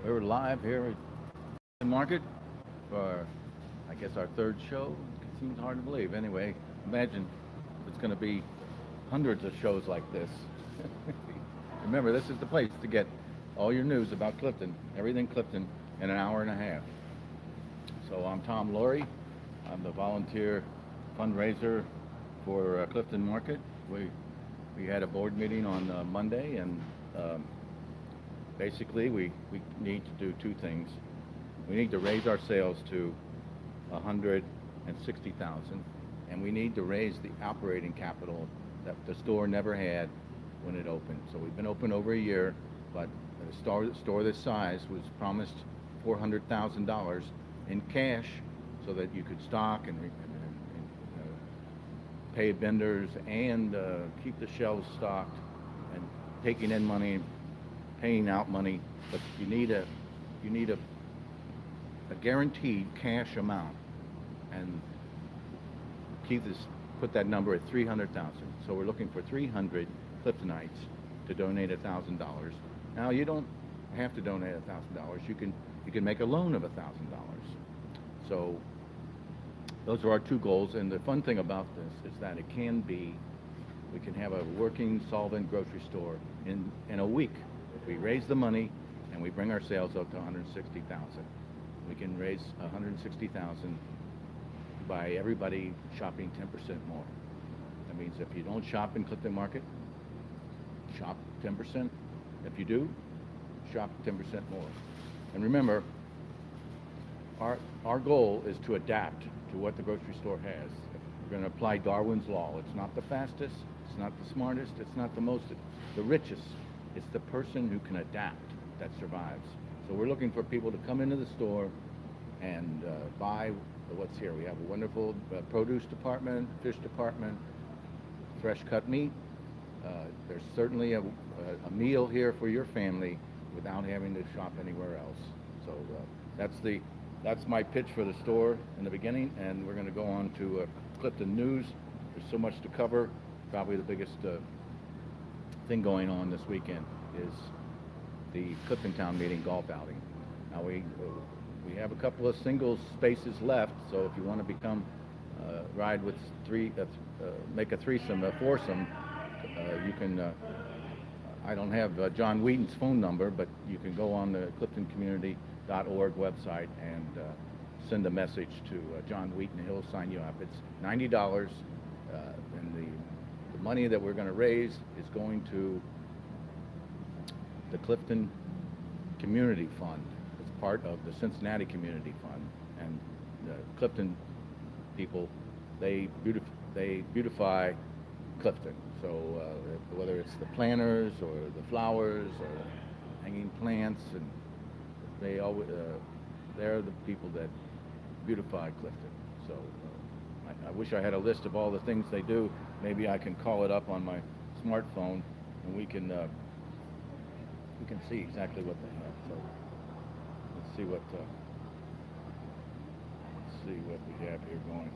We're live here at the market for, I guess, our third show. It seems hard to believe. Anyway, imagine it's going to be hundreds of shows like this. Remember, this is the place to get all your news about Clifton, everything Clifton, in an hour and a half. So I'm Tom Lohre. I'm the volunteer fundraiser for Clifton Market. We had a board meeting on Monday, and um, basically we need to do two things. We need to raise our sales to 160,000, and we need to raise the operating capital that the store never had when it opened. So we've been open over a year, but a store this size was promised $400,000 in cash so that you could stock and pay vendors and keep the shelves stocked and taking in money, paying out money. But you need a guaranteed cash amount, and keep this put that number at 300,000. So we're looking for 300 Cliftonites to donate $1,000. Now you don't have to donate $1,000. You can make a loan of $1,000. So those are our two goals. And the fun thing about this is that we can have a working, solvent grocery store in a week. If we raise the money and we bring our sales up to 160,000, we can raise 160,000 by everybody shopping 10% more. That means if you don't shop in Clifton Market, shop 10%. If you do, shop 10% more. And remember, our goal is to adapt to what the grocery store has. We're going to apply Darwin's law. It's not the fastest, it's not the smartest, it's not the richest. It's the person who can adapt that survives. So we're looking for people to come into the store and buy what's here. We have a wonderful produce department, fish department, fresh cut meat. There's certainly a meal here for your family without having to shop anywhere else. So that's my pitch for the store in the beginning, and we're going to go on to Clifton News. There's so much to cover. Probably the biggest thing going on this weekend is the Clifton Town Meeting golf outing. Now we have a couple of single spaces left, so if you want to become ride with make a threesome, a foursome, you can. I don't have John Wheaton's phone number, but you can go on the CliftonCommunity.org website and send a message to John Wheaton. He'll sign you up. It's $90, and the money that we're going to raise is going to the Clifton Community Fund. It's part of the Cincinnati Community Fund, and the Clifton people, they beautify Clifton. So whether it's the planters or the flowers or hanging plants, and they're the people that beautify Clifton. So I wish I had a list of all the things they do. Maybe I can call it up on my smartphone, and we can see exactly what they have. So let's see what we have here going.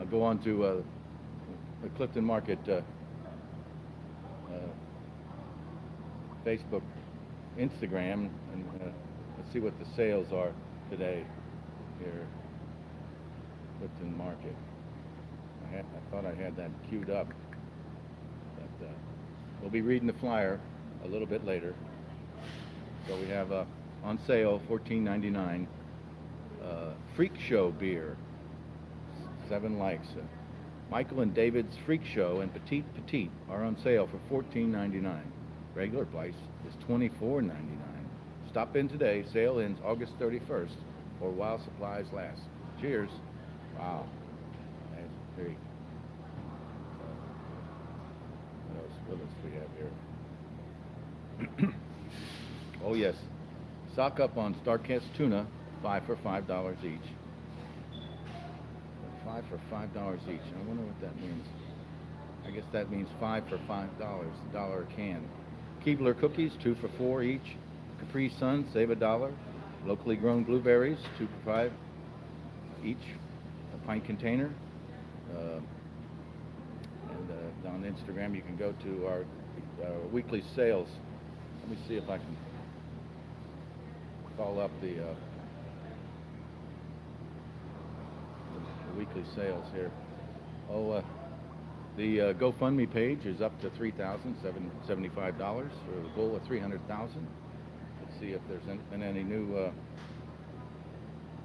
I'll go on to the Clifton Market Facebook, Instagram, and let's see what the sales are today here, Clifton Market. I thought I had that queued up, but we'll be reading the flyer a little bit later. So we have on sale $14.99 Freak Show beer, 7 likes. Michael and David's Freak Show and Petite are on sale for $14.99. Regular price is $24.99. Stop in today. Sale ends August 31st or while supplies last. Cheers. Wow. That's great. What else do we have here? Oh yes. Stock up on StarCast tuna, 5 for $5 each. 5 for $5 each. I wonder what that means. I guess that means 5 for $5, $1 a can. Keebler cookies, 2 for $4 each. Capri Sun, save $1. Locally grown blueberries, 2 for $5 each. A pint container. And on Instagram, you can go to our weekly sales. Let me see if I can call up the weekly sales here. Oh, the GoFundMe page is up to $3,075 for the goal of $300,000. Let's see if there's been any new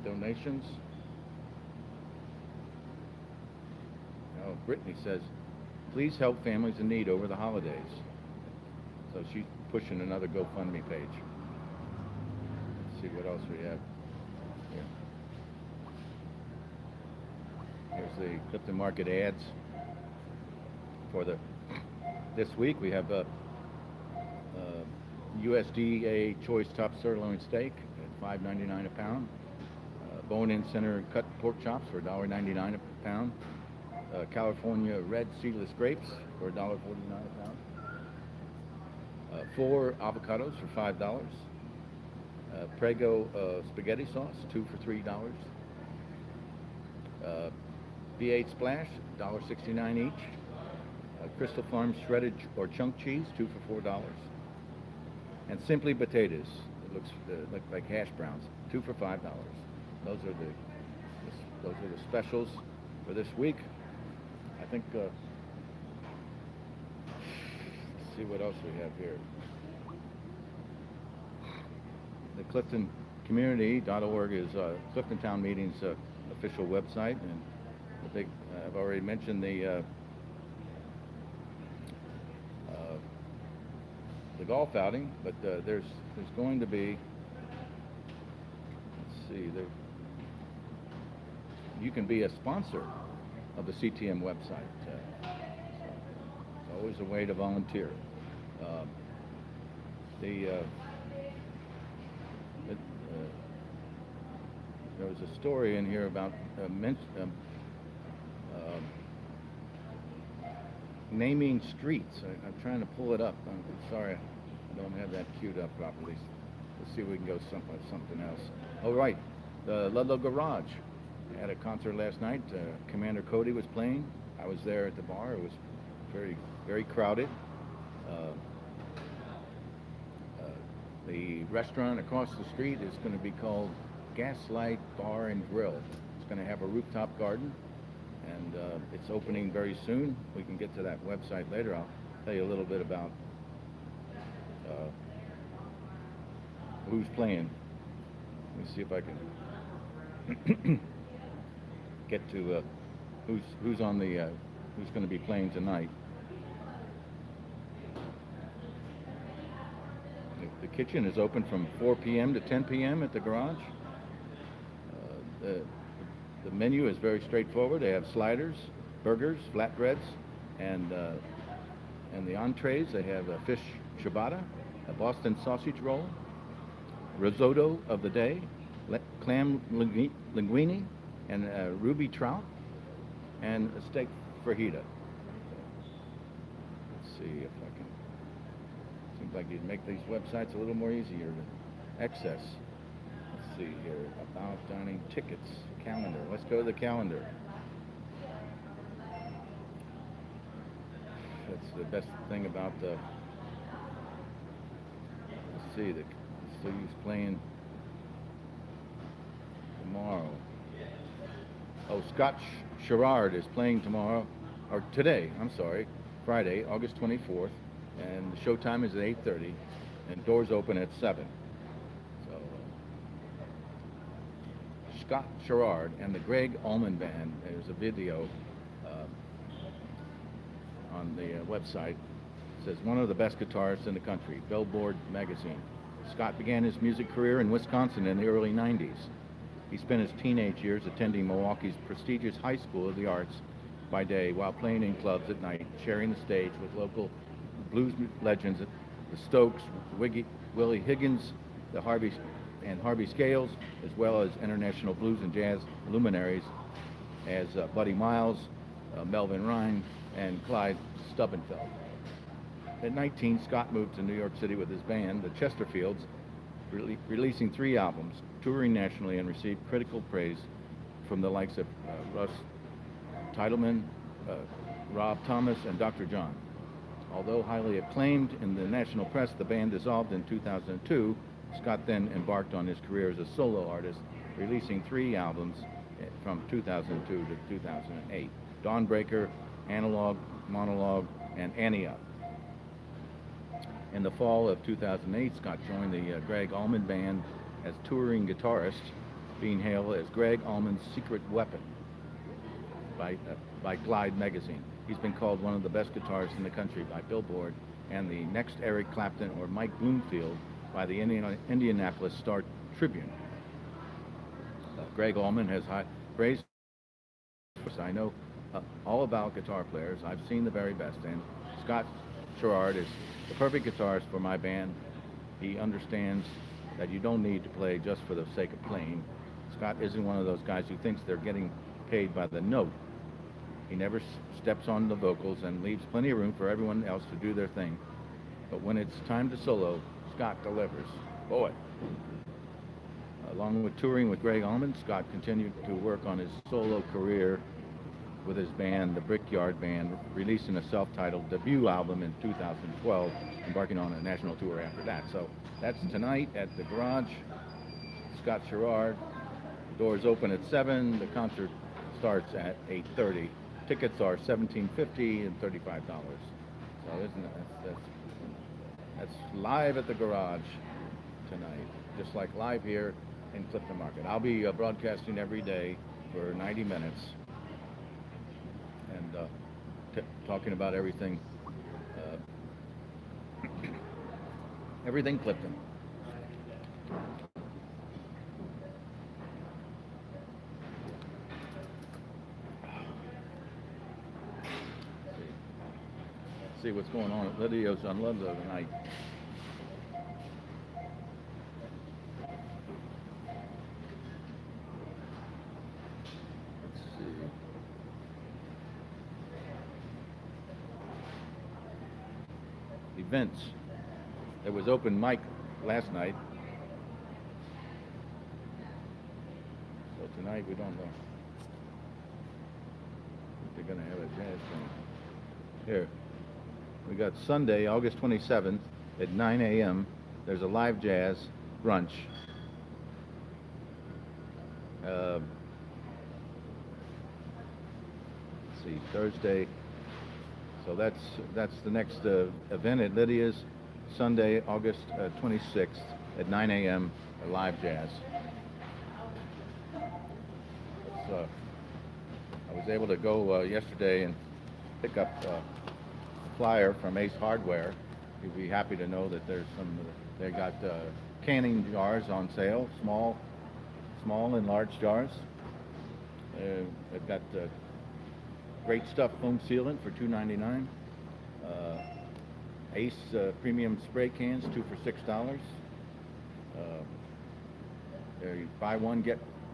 donations. Oh, Brittany says, please help families in need over the holidays. So she's pushing another GoFundMe page. Let's see what else we have here. Here's the Clifton Market ads for this week. We have USDA choice top sirloin steak at $5.99 a pound. Bone-in center cut pork chops for $1.99 a pound. California red seedless grapes for $1.49 a pound. 4 avocados for $5. Prego spaghetti sauce, 2 for $3. V8 Splash, $1.69 each. Crystal Farm shredded or chunk cheese, 2 for $4. And Simply Potatoes, it looks like hash browns, 2 for $5. Those are the specials for this week. I think. Let's see what else we have here. The Clifton Community.org is Clifton Town Meeting's official website, and I've already mentioned the golf outing, but there's going to be. Let's see there. You can be a sponsor of the CTM website. So it's always a way to volunteer. There was a story in here about naming streets. I'm trying to pull it up. I'm sorry, I don't have that queued up properly. Let's see if we can go something else. Oh, right, the Ludlow Garage. I had a concert last night. Commander Cody was playing. I was there at the bar. It was very, very crowded. The restaurant across the street is going to be called Gaslight Bar and Grill. It's going to have a rooftop garden, and it's opening very soon. We can get to that website later. I'll tell you a little bit about who's playing. Let me see if I can get to who's on the who's going to be playing tonight. The kitchen is open from 4 p.m. to 10 p.m. at the garage. The menu is very straightforward. They have sliders, burgers, flatbreads, and the entrees. They have a fish ciabatta, a Boston sausage roll, risotto of the day, clam linguine, and ruby trout, and a steak fajita. Let's see if I can. Seems like you'd make these websites a little more easier to access. Let's see here, about dining tickets, calendar. Let's go to the calendar. That's the best thing about the. Let's see, the Steve's playing tomorrow. Oh, Scott Sherrard is playing tomorrow, or today, I'm sorry, Friday, August 24th, and the show time is at 8:30, and doors open at 7. So, Scott Sherrard and the Greg Allman Band, there's a video on the website. It says, one of the best guitarists in the country, Billboard magazine. Scott began his music career in Wisconsin in the early 90s. He spent his teenage years attending Milwaukee's prestigious High School of the Arts by day while playing in clubs at night, sharing the stage with local blues legends, the Stokes, Willie Higgins, the Harvey Scales, as well as international blues and jazz luminaries as Buddy Miles, Melvin Rhine, and Clyde Stubbenfeld. At 19, Scott moved to New York City with his band, the Chesterfields, releasing 3 albums, touring nationally, and received critical praise from the likes of Russ Titleman, Rob Thomas, and Dr. John. Although highly acclaimed in the national press, the band dissolved in 2002. Scott then embarked on his career as a solo artist, releasing 3 albums from 2002 to 2008: Dawnbreaker, Analog, Monologue, and Ania. In the fall of 2008, Scott joined the Greg Allman Band as touring guitarist, being hailed as Greg Allman's secret weapon by Glide magazine. He's been called one of the best guitarists in the country by Billboard and the next Eric Clapton or Mike Bloomfield by the Indianapolis Star Tribune. Greg Allman has high praise. I know all about guitar players. I've seen the very best, and Scott Sherrard is the perfect guitarist for my band. He understands that you don't need to play just for the sake of playing. Scott isn't one of those guys who thinks they're getting paid by the note. He never steps on the vocals and leaves plenty of room for everyone else to do their thing. But when it's time to solo, Scott delivers. Boy. Along with touring with Greg Allman, Scott continued to work on his solo career with his band, the Brickyard Band, releasing a self-titled debut album in 2012, embarking on a national tour after that. So that's tonight at the Garage. Scott Sherrard. The doors open at 7. The concert starts at 8:30. Tickets are $17.50 and $35. So that's live at the Garage tonight, just like live here in Clifton Market. I'll be broadcasting every day for 90 minutes and talking about everything, everything Clifton. See what's going on at Lydia's on Ludlow tonight. Let's see. Events. There was open mic last night. So tonight we don't know if they're going to have a jazz thing. Here. We got Sunday, August 27th at 9 a.m. There's a live jazz brunch. Let's see, Thursday. So that's the next event at Lydia's. Sunday, August 26th at 9 a.m. a live jazz. I was able to go yesterday and pick up flyer from Ace Hardware. You'll be happy to know that they got canning jars on sale, small and large jars. They've got great stuff foam sealant for $2.99. Ace premium spray cans, 2 for $6.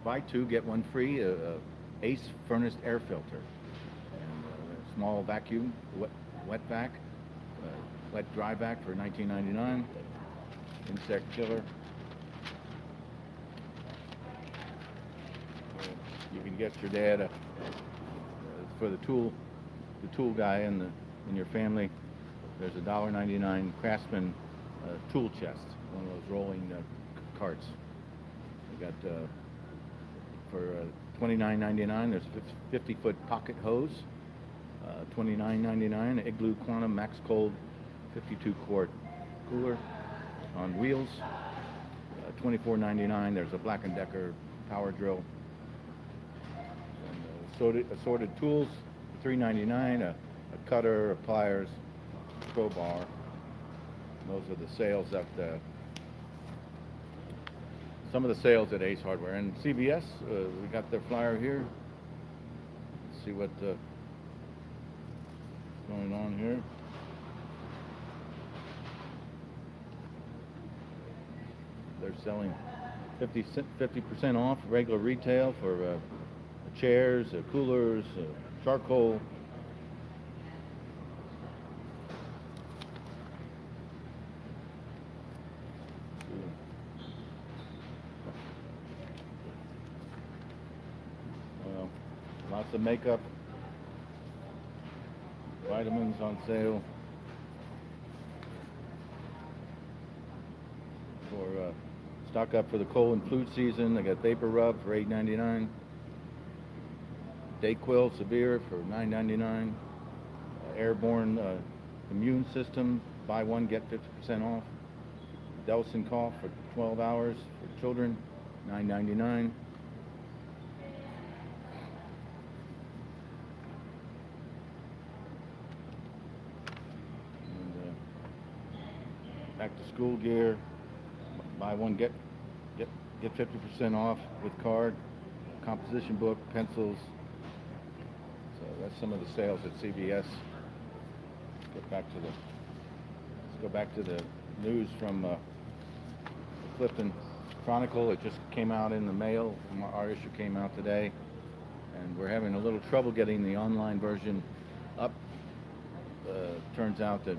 Buy 2 get 1 free. Ace furnace air filter, and a small vacuum wet vac, wet dry vac for $19.99. Insect killer. You can get your dad for the tool guy in your family. There's a $1.99 Craftsman tool chest, one of those rolling carts. We got for $29.99. There's a 50-foot pocket hose. $29.99. Igloo Quantum Max Cold 52-quart cooler on wheels. $24.99. There's a Black & Decker power drill. And, assorted tools. $3.99. A cutter, a pliers, crowbar. Those are the sales at some of the sales at Ace Hardware. And CVS, we got their flyer here. Let's see what going on here. They're selling 50% off regular retail for chairs, coolers, charcoal. Lots of makeup, vitamins on sale. for stock up for the cold and flu season. I got Vapor Rub for $8.99. Dayquil Severe for $9.99. Airborne Immune System, buy one get 50% off. Delson Cough for 12 hours for children, $9.99. Back to school gear, buy one get 50% off with card. Composition book, pencils. So that's some of the sales at CVS. Let's go back to the news from the Clifton Chronicle. It just came out in the mail. Our issue came out today, and we're having a little trouble getting the online version up. Turns out that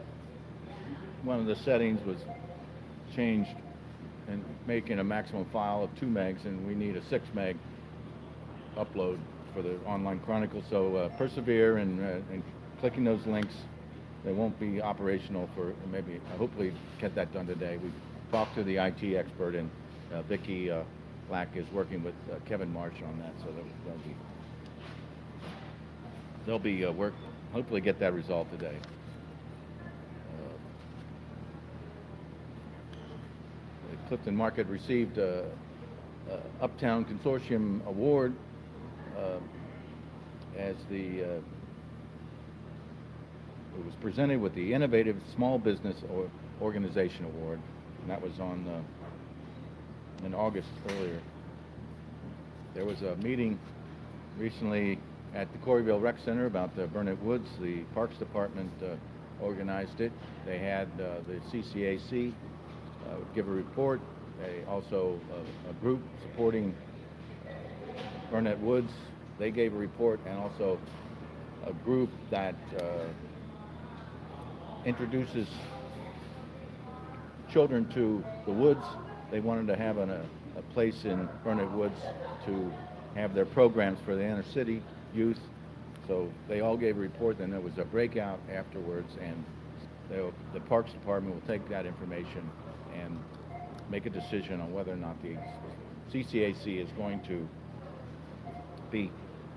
one of the settings was changed and making a maximum file of 2 megs, and we need a 6 meg upload for the online chronicle. So persevere and clicking those links. They won't be operational for maybe, hopefully get that done today. We talked to the IT expert, and Vicky Black is working with Kevin Marsh on that, so they'll be work. Hopefully get that resolved today. The Clifton Market received Uptown Consortium Award as it was presented with the Innovative Small Business Organization Award, and that was on in August earlier. There was a meeting recently at the Corryville Rec Center about the Burnett Woods. The Parks Department organized it. They had the CCAC give a report. They also a group supporting Burnett Woods. They gave a report, and also a group that introduces children to the woods. They wanted to have a place in Burnett Woods to have their programs for the inner city youth. So they all gave a report, then there was a breakout afterwards, and the Parks Department will take that information and make a decision on whether or not the CCAC is going to be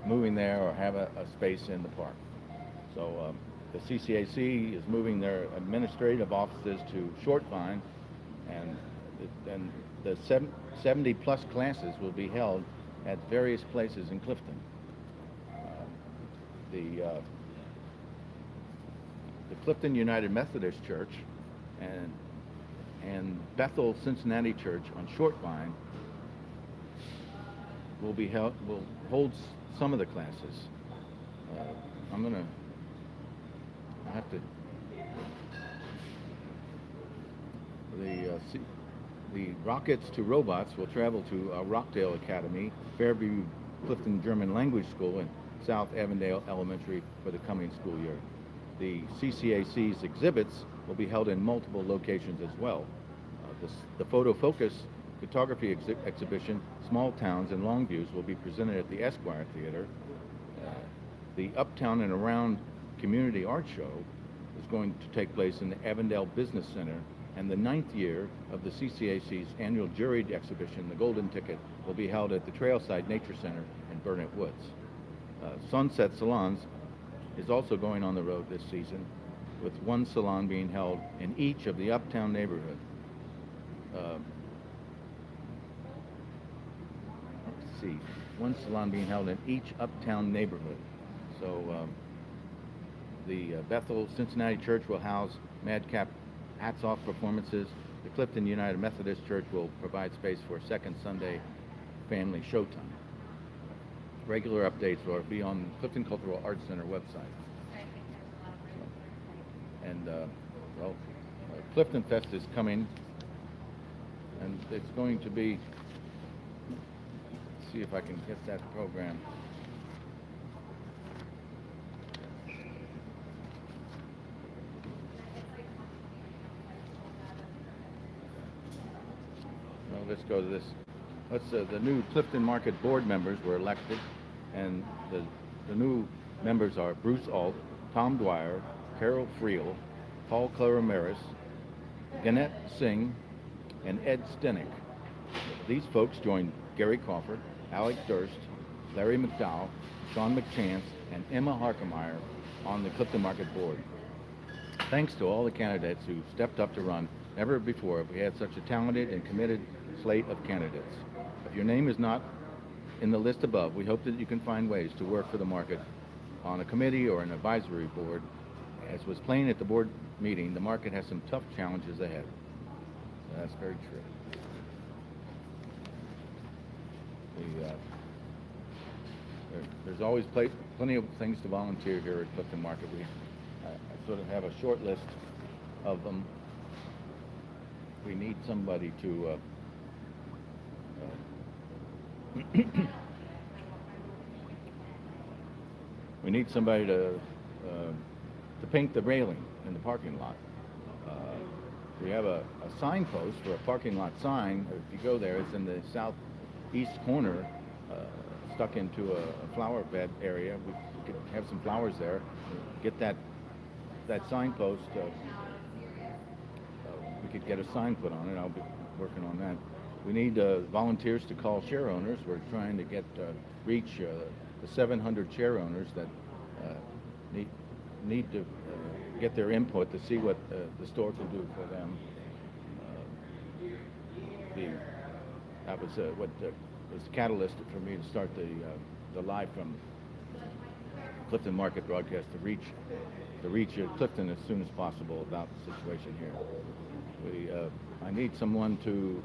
moving there or have a space in the park. So the CCAC is moving their administrative offices to Short Vine, and the 70 plus classes will be held at various places in Clifton. The Clifton United Methodist Church and Bethel Cincinnati Church on Short Vine will hold some of the classes. The Rockets to Robots will travel to Rockdale Academy, Fairview Clifton German Language School, and South Avondale Elementary for the coming school year. The CCAC's exhibits will be held in multiple locations as well. The Photo Focus photography exhibition, Small Towns and Long Views, will be presented at the Esquire Theater. The Uptown and Around Community Art Show is going to take place in the Avondale Business Center, and the 9th year of the CCAC's annual juried exhibition, The Golden Ticket, will be held at the Trailside Nature Center in Burnett Woods. Sunset Salons is also going on the road this season, with one salon being held in each of the Uptown neighborhood. Let's see, one salon being held in each Uptown neighborhood. So the Bethel Cincinnati Church will house Madcap Hats Off performances. The Clifton United Methodist Church will provide space for a second Sunday family showtime. Regular updates will be on Clifton Cultural Arts Center website. And Clifton Fest is coming, and it's going to be, let's see if I can get that program. Let's go to this. The new Clifton Market board members were elected, and the new members are Bruce Alt, Tom Dwyer, Carol Friel, Paul Clarameris, Gannett Singh, and Ed Stenick. These folks joined Gary Crawford, Alec Durst, Larry McDowell, Sean McChance, and Emma Harkemeyer on the Clifton Market Board. Thanks to all the candidates who stepped up to run, never before have we had such a talented and committed slate of candidates. If your name is not in the list above, we hope that you can find ways to work for the market on a committee or an advisory board. As was plain at the board meeting, the market has some tough challenges ahead. So that's very true. There's always plenty of things to volunteer here at Clifton Market. I sort of have a short list of them. We need somebody to we need somebody to paint the railing in the parking lot. We have a signpost for a parking lot sign. If you go there, it's in the southeast corner, stuck into a flower bed area. We could have some flowers there. Get that signpost. We could get a sign put on it. I'll be working on that. We need volunteers to call share owners. We're trying to reach the 700 share owners that need to get their input to see what the store can do for them. That was what was the catalyst for me to start the live from Clifton Market broadcast to reach Clifton as soon as possible about the situation here. We need someone to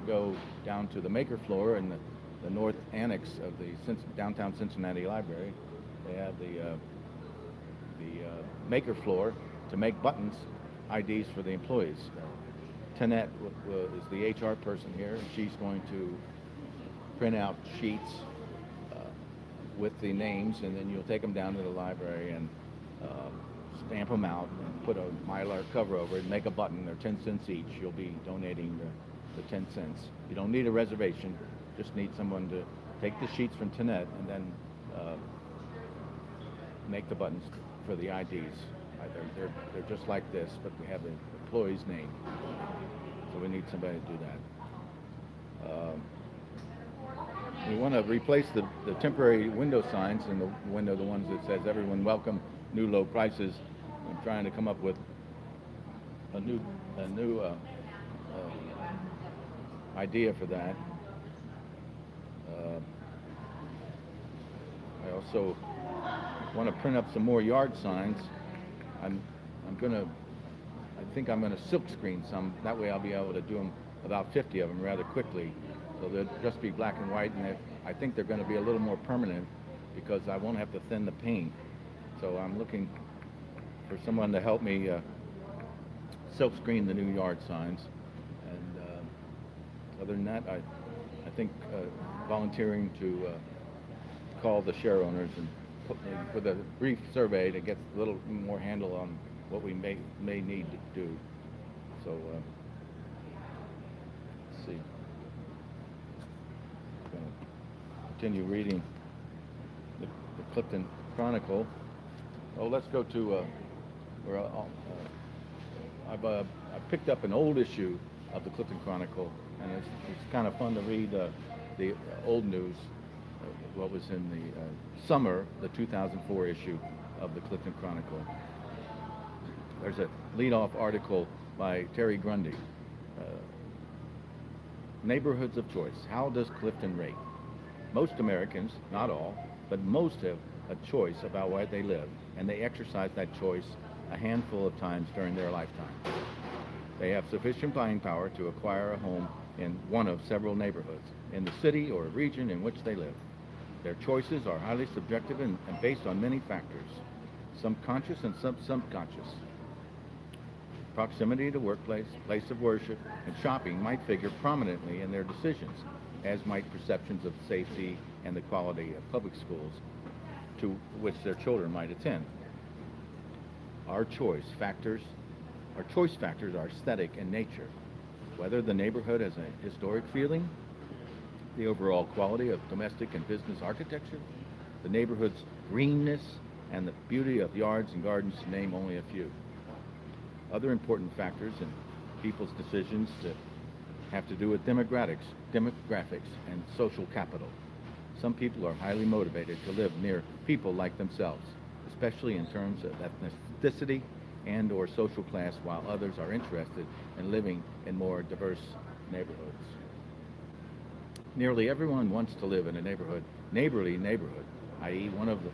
go down to the maker floor in the north annex of the downtown Cincinnati Library. They have the maker floor to make buttons, IDs for the employees. Tanette is the HR person here. She's going to print out sheets with the names, and then you'll take them down to the library and stamp them out and put a Mylar cover over it and make a button. They're 10 cents each. You'll be donating the 10 cents. You don't need a reservation. Just need someone to take the sheets from Tanette and then make the buttons for the IDs. They're just like this, but we have the employee's name. So we need somebody to do that. We want to replace the temporary window signs in the window, the ones that says "Everyone welcome, new low prices." I'm trying to come up with a new idea for that. I also want to print up some more yard signs. I think I'm gonna silk screen some. That way I'll be able to do them, about 50 of them, rather quickly. So they'll just be black and white, and I think they're going to be a little more permanent because I won't have to thin the paint. So I'm looking for someone to help me silk screen the new yard signs. And other than that, I think volunteering to call the share owners and with a brief survey to get a little more handle on what we may need to do. So let's see. I'm going to continue reading the Clifton Chronicle. Oh, let's go to where I picked up an old issue of the Clifton Chronicle, and it's kind of fun to read the old news. What was in the summer, the 2004 issue of the Clifton Chronicle. There's a lead-off article by Terry Grundy. Neighborhoods of choice. How does Clifton rate? Most Americans, not all, but most have a choice about where they live, and they exercise that choice a handful of times during their lifetime. They have sufficient buying power to acquire a home in one of several neighborhoods, in the city or region in which they live. Their choices are highly subjective and based on many factors, some conscious and some subconscious. Proximity to workplace, place of worship, and shopping might figure prominently in their decisions, as might perceptions of safety and the quality of public schools to which their children might attend. Our choice factors are aesthetic in nature, whether the neighborhood has a historic feeling, the overall quality of domestic and business architecture, the neighborhood's greenness, and the beauty of yards and gardens, to name only a few. Other important factors People's decisions to have to do with demographics, and social capital. Some people are highly motivated to live near people like themselves, especially in terms of ethnicity and or social class, while others are interested in living in more diverse neighborhoods. Nearly everyone wants to live in a neighborly neighborhood, i.e. one of the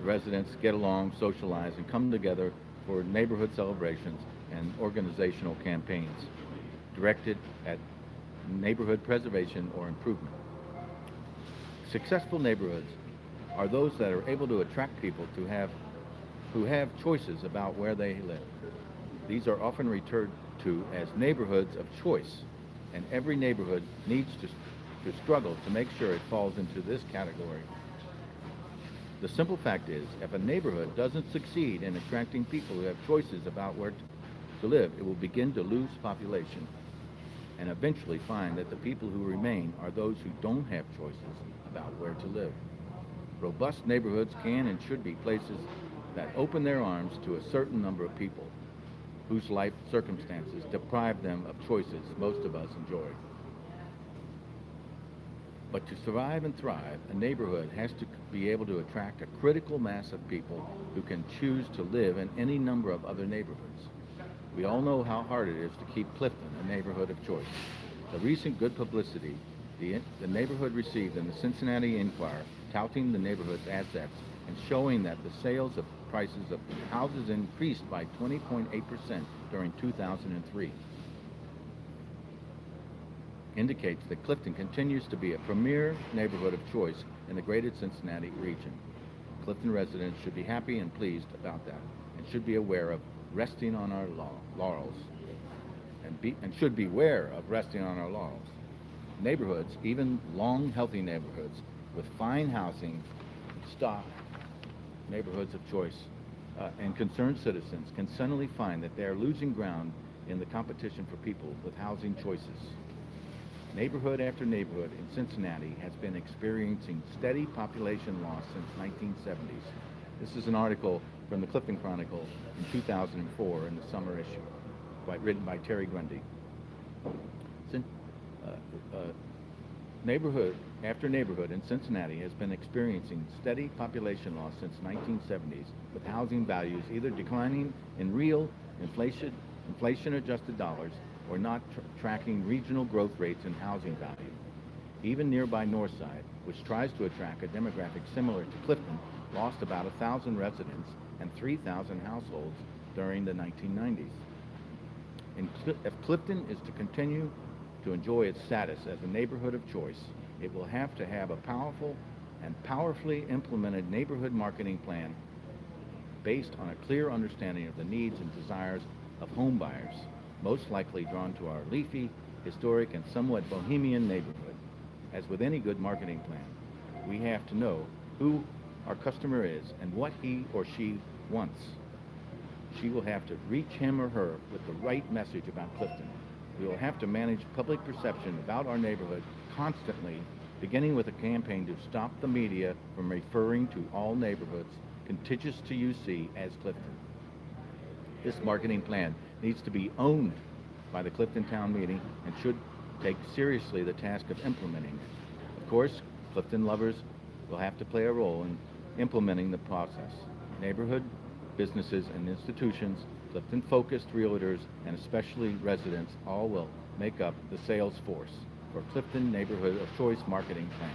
residents get along, socialize, and come together for neighborhood celebrations and organizational campaigns directed at neighborhood preservation or improvement. Successful neighborhoods are those that are able to attract people who have choices about where they live. These are often referred to as neighborhoods of choice, and every neighborhood needs to struggle to make sure it falls into this category. The simple fact is, if a neighborhood doesn't succeed in attracting people who have choices about where to live, it will begin to lose population and eventually find that the people who remain are those who don't have choices about where to live. Robust neighborhoods can and should be places that open their arms to a certain number of people whose life circumstances deprive them of choices most of us enjoy. But to survive and thrive, a neighborhood has to be able to attract a critical mass of people who can choose to live in any number of other neighborhoods. We all know how hard it is to keep Clifton a neighborhood of choice. The recent good publicity the neighborhood received in the Cincinnati Enquirer, touting the neighborhood's assets and showing that the sales of prices of houses increased by 20.8% during 2003, indicates that Clifton continues to be a premier neighborhood of choice in the greater Cincinnati region. Clifton residents should be happy and pleased about that, and should be aware of resting on our laurels, and should beware of resting on our laurels. Neighborhoods, even long, healthy neighborhoods with fine housing, stock neighborhoods of choice, and concerned citizens can suddenly find that they are losing ground in the competition for people with housing choices. Neighborhood after neighborhood in Cincinnati has been experiencing steady population loss since 1970s. This is an article from the Clifton Chronicle in 2004 in the summer issue, written by Terry Grundy. Neighborhood after neighborhood in Cincinnati has been experiencing steady population loss since 1970s, with housing values either declining in real inflation-adjusted dollars or not tracking regional growth rates in housing value. Even nearby Northside, which tries to attract a demographic similar to Clifton, lost about 1,000 residents and 3,000 households during the 1990s. If Clifton is to continue to enjoy its status as a neighborhood of choice, it will have to have a powerful and powerfully implemented neighborhood marketing plan based on a clear understanding of the needs and desires of home buyers, most likely drawn to our leafy, historic, and somewhat bohemian neighborhood. As with any good marketing plan, we have to know who our customer is and what he or she wants. She will have to reach him or her with the right message about Clifton. We will have to manage public perception about our neighborhood constantly, beginning with a campaign to stop the media from referring to all neighborhoods contiguous to UC as Clifton. This marketing plan needs to be owned by the Clifton Town Meeting and should take seriously the task of implementing it. Of course, Clifton lovers will have to play a role in implementing the process. Neighborhood, businesses, and institutions, Clifton-focused realtors, and especially residents all will make up the sales force for Clifton Neighborhood of Choice marketing plan.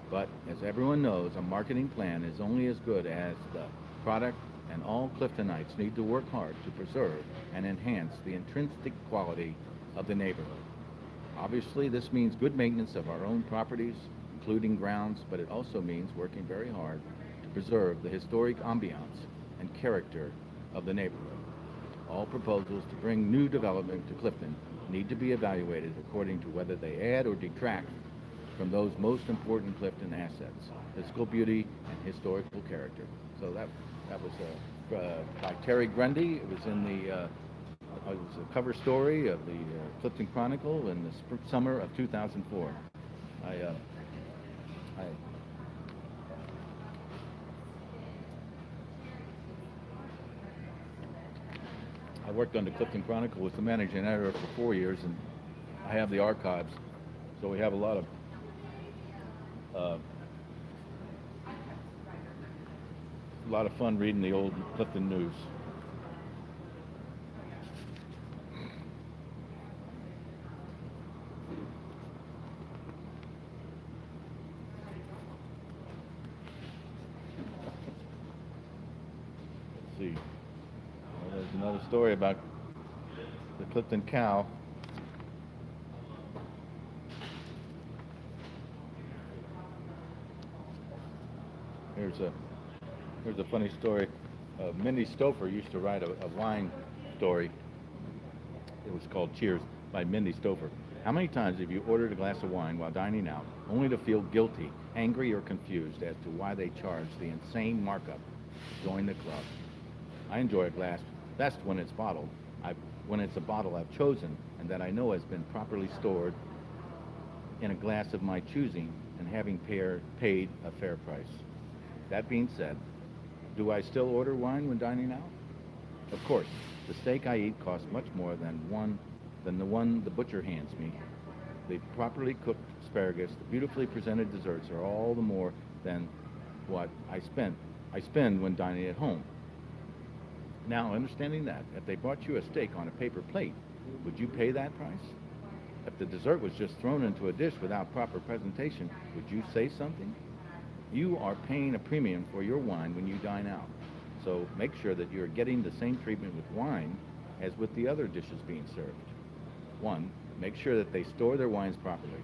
But as everyone knows, a marketing plan is only as good as the product, and all Cliftonites need to work hard to preserve and enhance the intrinsic quality of the neighborhood. Obviously, this means good maintenance of our own properties, including grounds, but it also means working very hard to preserve the historic ambiance and character of the neighborhood. All proposals to bring new development to Clifton need to be evaluated according to whether they add or detract from those most important Clifton assets, physical beauty and historical character. So that was by Terry Grundy. It was in the cover story of the Clifton Chronicle in the summer of 2004. I worked on the Clifton Chronicle, was the managing editor for 4 years, and I have the archives. So we have uh, a lot of fun reading the old Clifton news. Let's see. Well, there's another story about the Clifton cow. Here's a funny story. Mindy Stouffer used to write a wine story. It was called Cheers by Mindy Stouffer. How many times have you ordered a glass of wine while dining out, only to feel guilty, angry, or confused as to why they charge the insane markup to join the club? I enjoy a glass best when it's bottled. When it's a bottle I've chosen and that I know has been properly stored in a glass of my choosing and having paid a fair price. That being said, do I still order wine when dining out? Of course, the steak I eat costs much more than the one the butcher hands me. The properly cooked asparagus, the beautifully presented desserts are all the more than what I spend when dining at home. Now, understanding that, if they brought you a steak on a paper plate, would you pay that price? If the dessert was just thrown into a dish without proper presentation, would you say something? You are paying a premium for your wine when you dine out. So make sure that you're getting the same treatment with wine as with the other dishes being served. 1, make sure that they store their wines properly.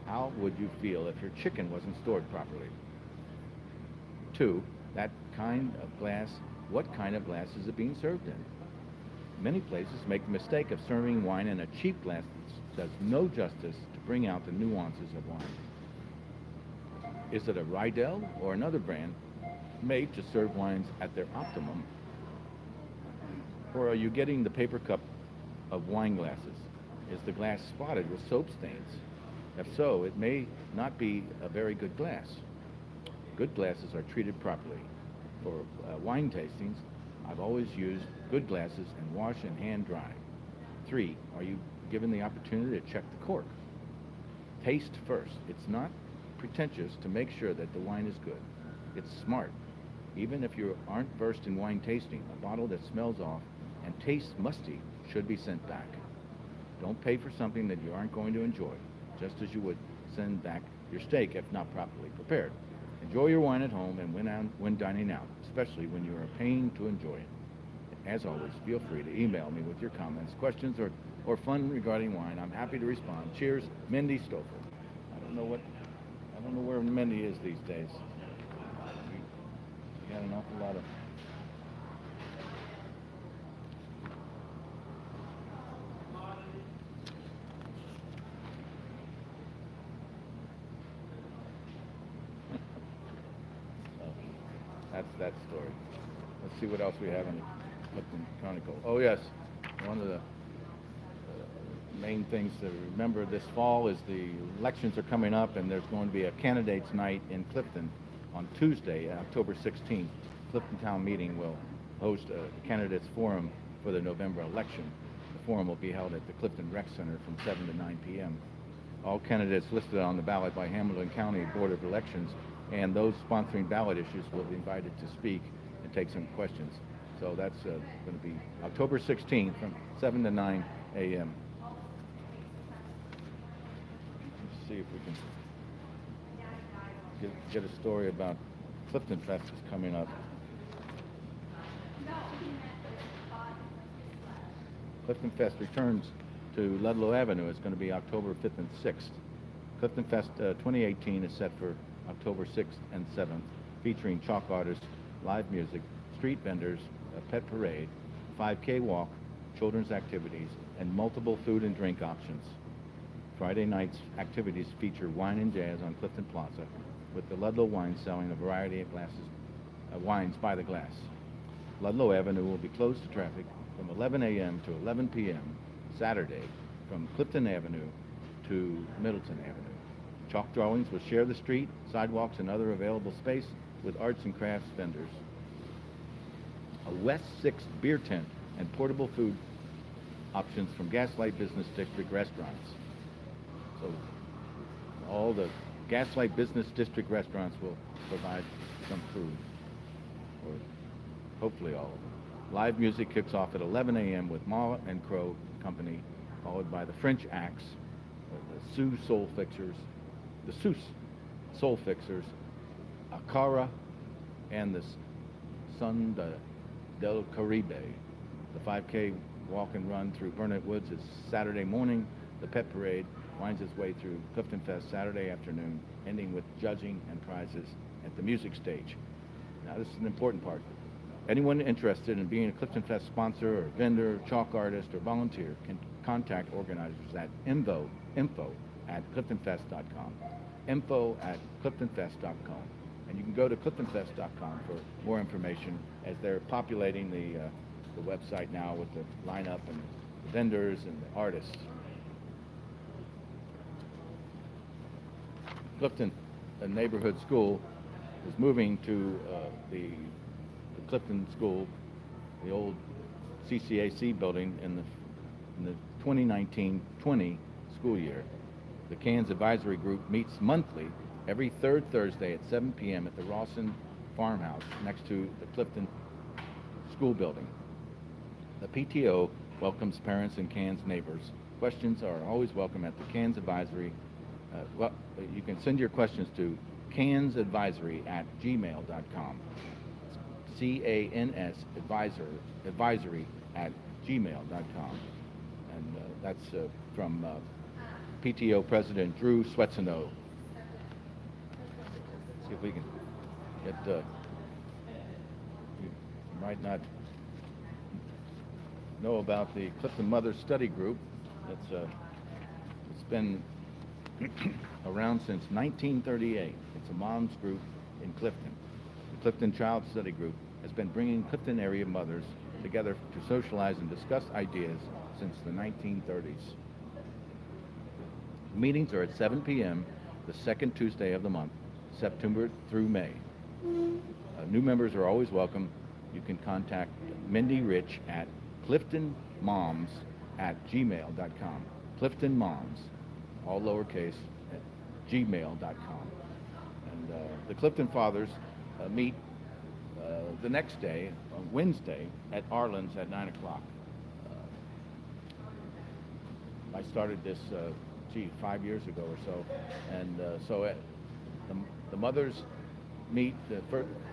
How would you feel if your chicken wasn't stored properly? 2, what kind of glass is it being served in? Many places make the mistake of serving wine in a cheap glass that does no justice to bring out the nuances of wine. Is it a Rydell or another brand made to serve wines at their optimum? Or are you getting the paper cup of wine glasses? Is the glass spotted with soap stains? If so, it may not be a very good glass. Good glasses are treated properly. For wine tastings, I've always used good glasses and wash and hand dry. 3, are you given the opportunity to check the cork? Taste first. It's not pretentious to make sure that the wine is good. It's smart. Even if you aren't versed in wine tasting, a bottle that smells off and tastes musty should be sent back. Don't pay for something that you aren't going to enjoy, just as you would send back your steak if not properly prepared. Enjoy your wine at home and when dining out, especially when you are paying to enjoy it. As always, feel free to email me with your comments, questions, or fun regarding wine. I'm happy to respond. Cheers, Mindy Stouffer. I don't know where Mindy is these days. We got an awful lot of... That's that story. Let's see what else we have in the Clifton Chronicle. Oh yes, one of the main things to remember this fall is the elections are coming up, and there's going to be a candidates night in Clifton on Tuesday, October 16th. Clifton Town Meeting will host a candidates forum for the November election. The forum will be held at the Clifton Rec Center from 7 to 9 p.m. All candidates listed on the ballot by Hamilton County Board of Elections and those sponsoring ballot issues will be invited to speak and take some questions. So that's going to be October 16th from 7 to 9 a.m. Let's see if we can get a story about Clifton Fest is coming up. Clifton Fest returns to Ludlow Avenue. It's going to be October 5th and 6th. Clifton Fest 2018 is set for October 6th and 7th, featuring chalk artists, live music, street vendors, a pet parade, 5K walk, children's activities, and multiple food and drink options. Friday night's activities feature wine and jazz on Clifton Plaza, with the Ludlow Wine selling a variety of wines by the glass. Ludlow Avenue will be closed to traffic from 11 a.m. to 11 p.m. Saturday from Clifton Avenue to Middleton Avenue. Chalk drawings will share the street, sidewalks, and other available space with arts and crafts vendors. A West 6 beer tent and portable food options from Gaslight Business District restaurants. So all the Gaslight Business District restaurants will provide some food, or hopefully all of them. Live music kicks off at 11 a.m. with Ma and Crow Company, followed by the French acts, the Sioux Soul Fixers, Akara, and the Son del Caribe. The 5K walk and run through Burnett Woods is Saturday morning. The pet parade winds its way through Clifton Fest Saturday afternoon, ending with judging and prizes at the music stage. Now, this is an important part. Anyone interested in being a Clifton Fest sponsor or vendor, chalk artist, or volunteer can contact organizers at info@cliftonfest.com. info@cliftonfest.com. And you can go to cliftonfest.com for more information, as they're populating the website now with the lineup and the vendors and the artists. Clifton, a neighborhood school, is moving to the Clifton School, the old CCAC building, in the 2019-20 school year. The CANS Advisory Group meets monthly every third Thursday at 7 p.m. at the Rawson Farmhouse next to the Clifton School building. The PTO welcomes parents and CANS neighbors. Questions are always welcome at the CANS Advisory. You can send your questions to cansadvisory@gmail.com. CANS advisory@gmail.com. And that's from PTO President Drew Swetzineau. See if we can get, you might not know about the Clifton Mother Study Group. It's been around since 1938. It's a mom's group in Clifton. The Clifton Child Study Group has been bringing Clifton area mothers together to socialize and discuss ideas since the 1930s. Meetings are at 7 p.m. the second Tuesday of the month, September through May. New members are always welcome. You can contact Mindy Rich at cliftonmoms@gmail.com. Clifton Moms, all lowercase, at gmail.com. And the Clifton Fathers meet the next day, on Wednesday, at Arlen's at 9 o'clock. I started this, 5 years ago or so. And the mothers meet the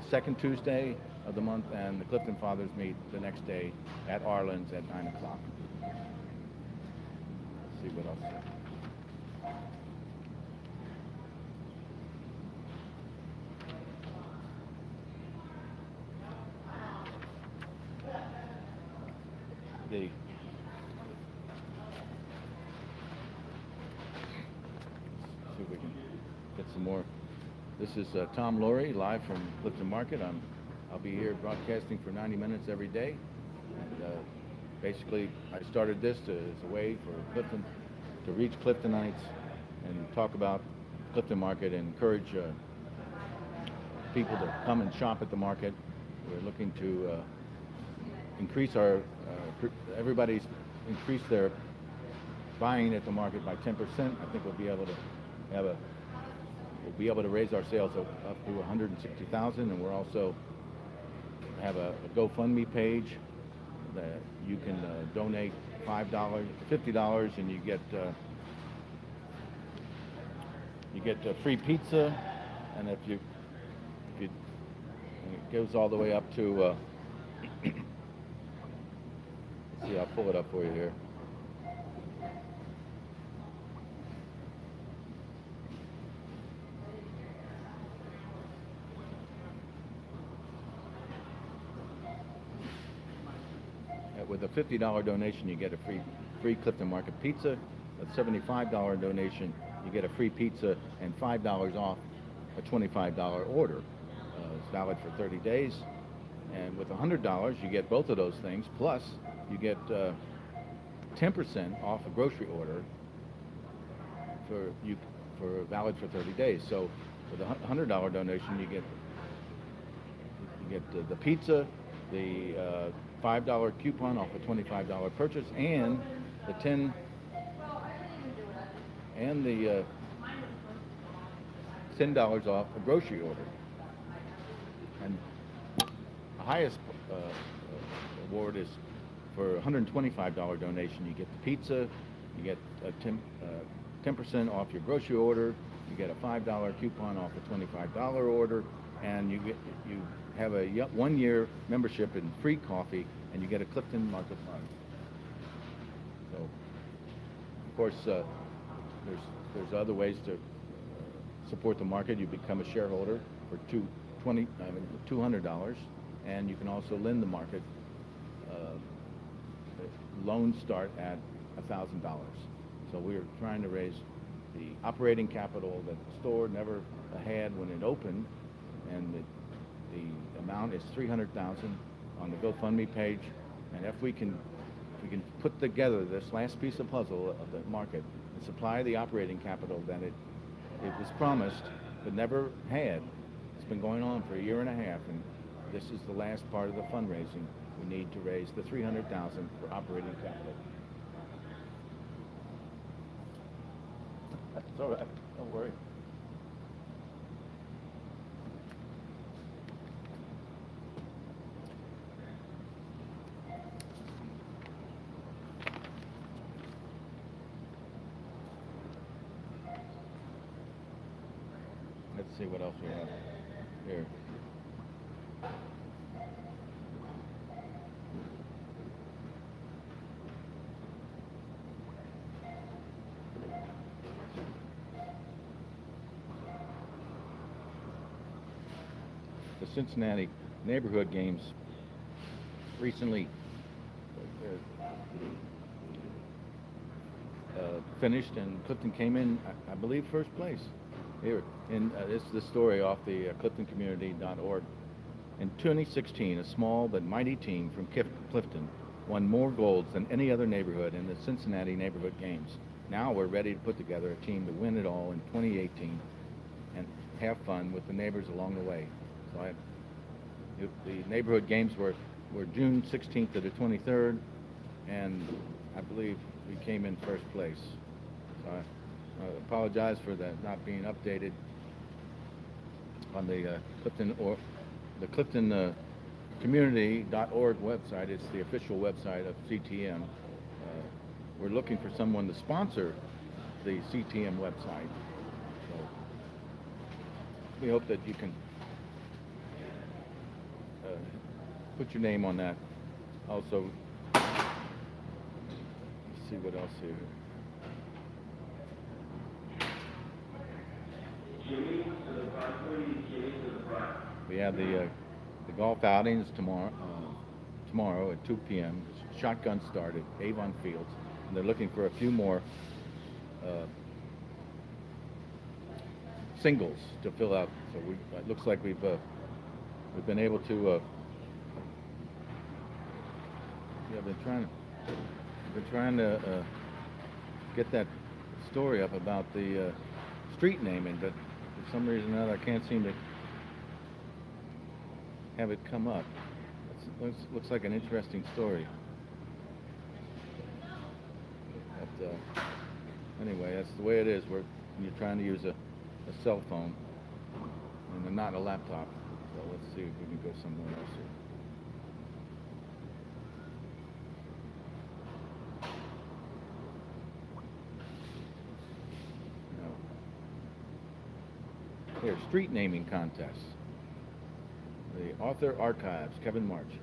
second Tuesday of the month, and the Clifton Fathers meet the next day at Arlen's at 9 o'clock. Let's see what else. See if we can get some more. This is Tom Lohre, live from Clifton Market. I'll be here broadcasting for 90 minutes every day. And basically, I started this as a way for Clifton to reach Cliftonites and talk about Clifton Market and encourage people to come and shop at the market. We're looking to increase everybody's increased their buying at the market by 10%. I think we'll be able to raise our sales up to 160,000, and we're also have a GoFundMe page that you can donate $5, $50, and you get free pizza, and if you and it goes all the way up to let's see, I'll pull it up for you here. With a $50 donation, you get a free Clifton Market pizza. A $75 donation, you get a free pizza and $5 off a $25 order. It's valid for 30 days. And with $100, you get both of those things. Plus, you get 10% off a grocery order for valid for 30 days. So with a $100 donation, you get the pizza, the $5 coupon off a $25 purchase, and the 10 and the $10 off a grocery order. And the highest award is for a $125 donation. You get the pizza, you get a 10% off your grocery order, you get a $5 coupon off a $25 order, and you have a 1-year membership in free coffee, and you get a Clifton Market mug. So, of course, there's other ways to support the market. You become a shareholder for $200, and you can also lend the market. Loans start at $1,000. So we're trying to raise the operating capital that the store never had when it opened, and the amount is $300,000 on the GoFundMe page. And if we can put together this last piece of puzzle of the market and supply the operating capital that it was promised but never had. It's been going on for a year and a half, and this is the last part of the fundraising. We need to raise the $300,000 for operating capital. That's all right. Don't worry. Let's see what else we have here. The Cincinnati neighborhood games recently finished, and Clifton came in, I believe, first place. Here, and this is the story off the cliftoncommunity.org. In 2016, a small but mighty team from Clifton won more golds than any other neighborhood in the Cincinnati neighborhood games. Now we're ready to put together a team to win it all in 2018 and have fun with the neighbors along the way. So the neighborhood games were June 16th to the 23rd, and I believe we came in first place. So I apologize for that not being updated on the Clifton community.org website. It's the official website of CTM. We're looking for someone to sponsor the CTM website. So we hope that you can put your name on that. Also, let's see what else here. We have the golf outings tomorrow at 2 p.m. Shotgun start at Avon Fields, and they're looking for a few more singles to fill out. So it looks like we've been able to. I've been trying to get that story up about the street naming, but for some reason or another I can't seem to have it come up. Looks like an interesting story. But anyway, that's the way it is. You're trying to use a cell phone and not a laptop. So let's see if we can go somewhere else here. Here, street naming contest. The Author Archives, Kevin March.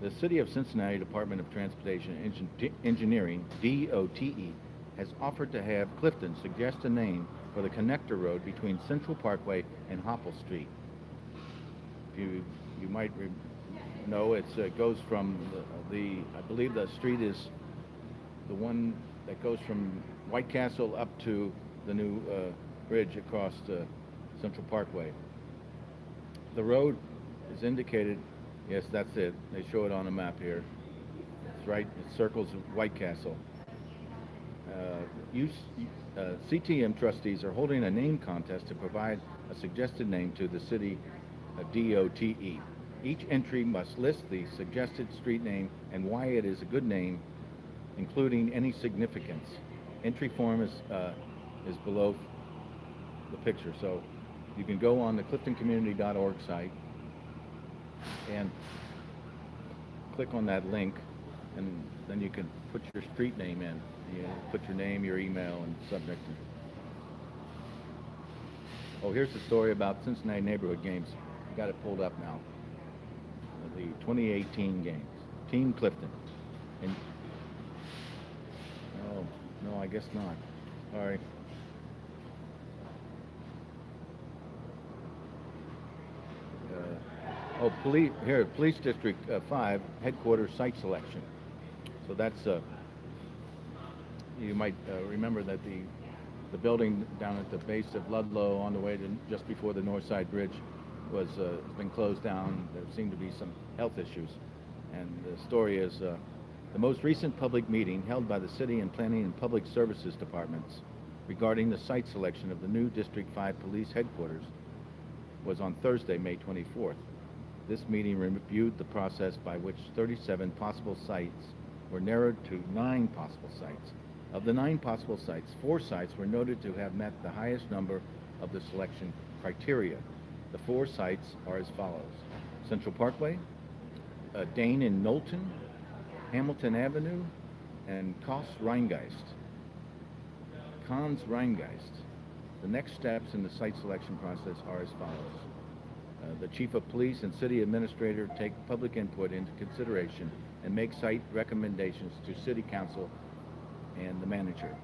The City of Cincinnati Department of Transportation and Engineering, DOTE, has offered to have Clifton suggest a name for the connector road between Central Parkway and Hopple Street. You might know it goes from I believe the street is the one that goes from White Castle up to the new bridge across Central Parkway. The road is indicated, yes, that's it. They show it on a map here. It's right, it circles White Castle. CTM trustees are holding a name contest to provide a suggested name to the city DOTE. Each entry must list the suggested street name and why it is a good name, including any significance. Entry form is below the picture, so you can go on the cliftoncommunity.org site and click on that link, and then you can put your street name in. You know, put your name, your email, and subject. Oh, here's the story about Cincinnati neighborhood games. I got it pulled up now. The 2018 games. Team Clifton. And oh, no, I guess not. Sorry. Police District 5 headquarters site selection. So that's you might remember that the building down at the base of Ludlow on the way to just before the North Side Bridge was been closed down. There seemed to be some health issues, and the story is the most recent public meeting held by the City and Planning and Public Services Departments regarding the site selection of the new District 5 Police Headquarters was on Thursday, May 24th. This meeting reviewed the process by which 37 possible sites were narrowed to 9 possible sites. Of the 9 possible sites, 4 sites were noted to have met the highest number of the selection criteria. The 4 sites are as follows: Central Parkway, Dane in Knowlton, Hamilton Avenue, and Kos Rheingeist. Cons Rheingeist. The next steps in the site selection process are as follows. The Chief of Police and City Administrator take public input into consideration and make site recommendations to City Council and the Manager.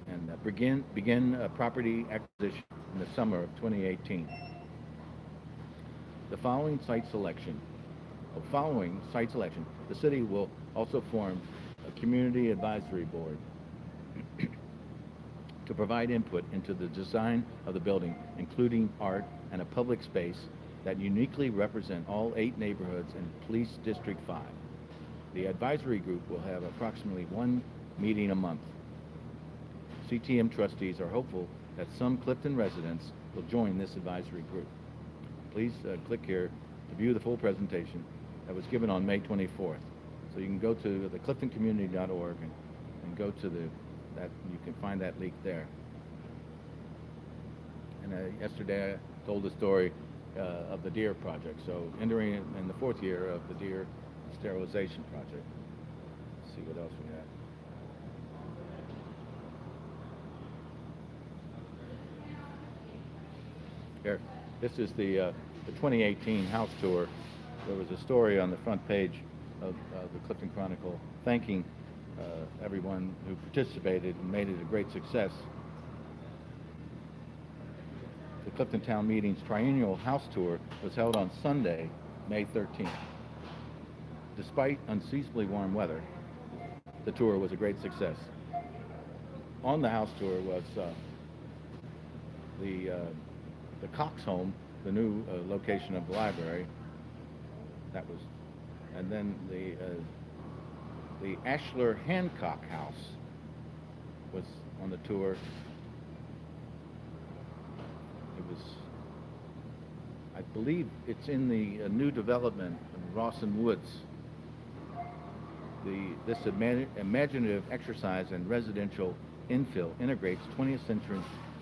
And begin property acquisition in the summer of 2018. Following site selection, the City will also form a Community Advisory Board to provide input into the design of the building, including art and a public space that uniquely represent all 8 neighborhoods in Police District 5. The advisory group will have approximately 1 meeting a month. CTM trustees are hopeful that some Clifton residents will join this advisory group. Please click here to view the full presentation that was given on May 24th. So you can go to the cliftoncommunity.org and go to that. You can find that link there. And yesterday I told the story of the deer project. So entering in the 4th year of the deer sterilization project. Let's see what else we got. Here, this is the 2018 house tour. There was a story on the front page of the Clifton Chronicle thanking everyone who participated and made it a great success. The Clifton Town Meeting's triennial house tour was held on Sunday, May 13th. Despite unseasonably warm weather, the tour was a great success. On the house tour was the Cox home, the new location of the library. That was, and then the Ashler Hancock house was on the tour. It was, I believe it's in the new development in Rawson Woods. This imaginative exercise in residential infill integrates 20th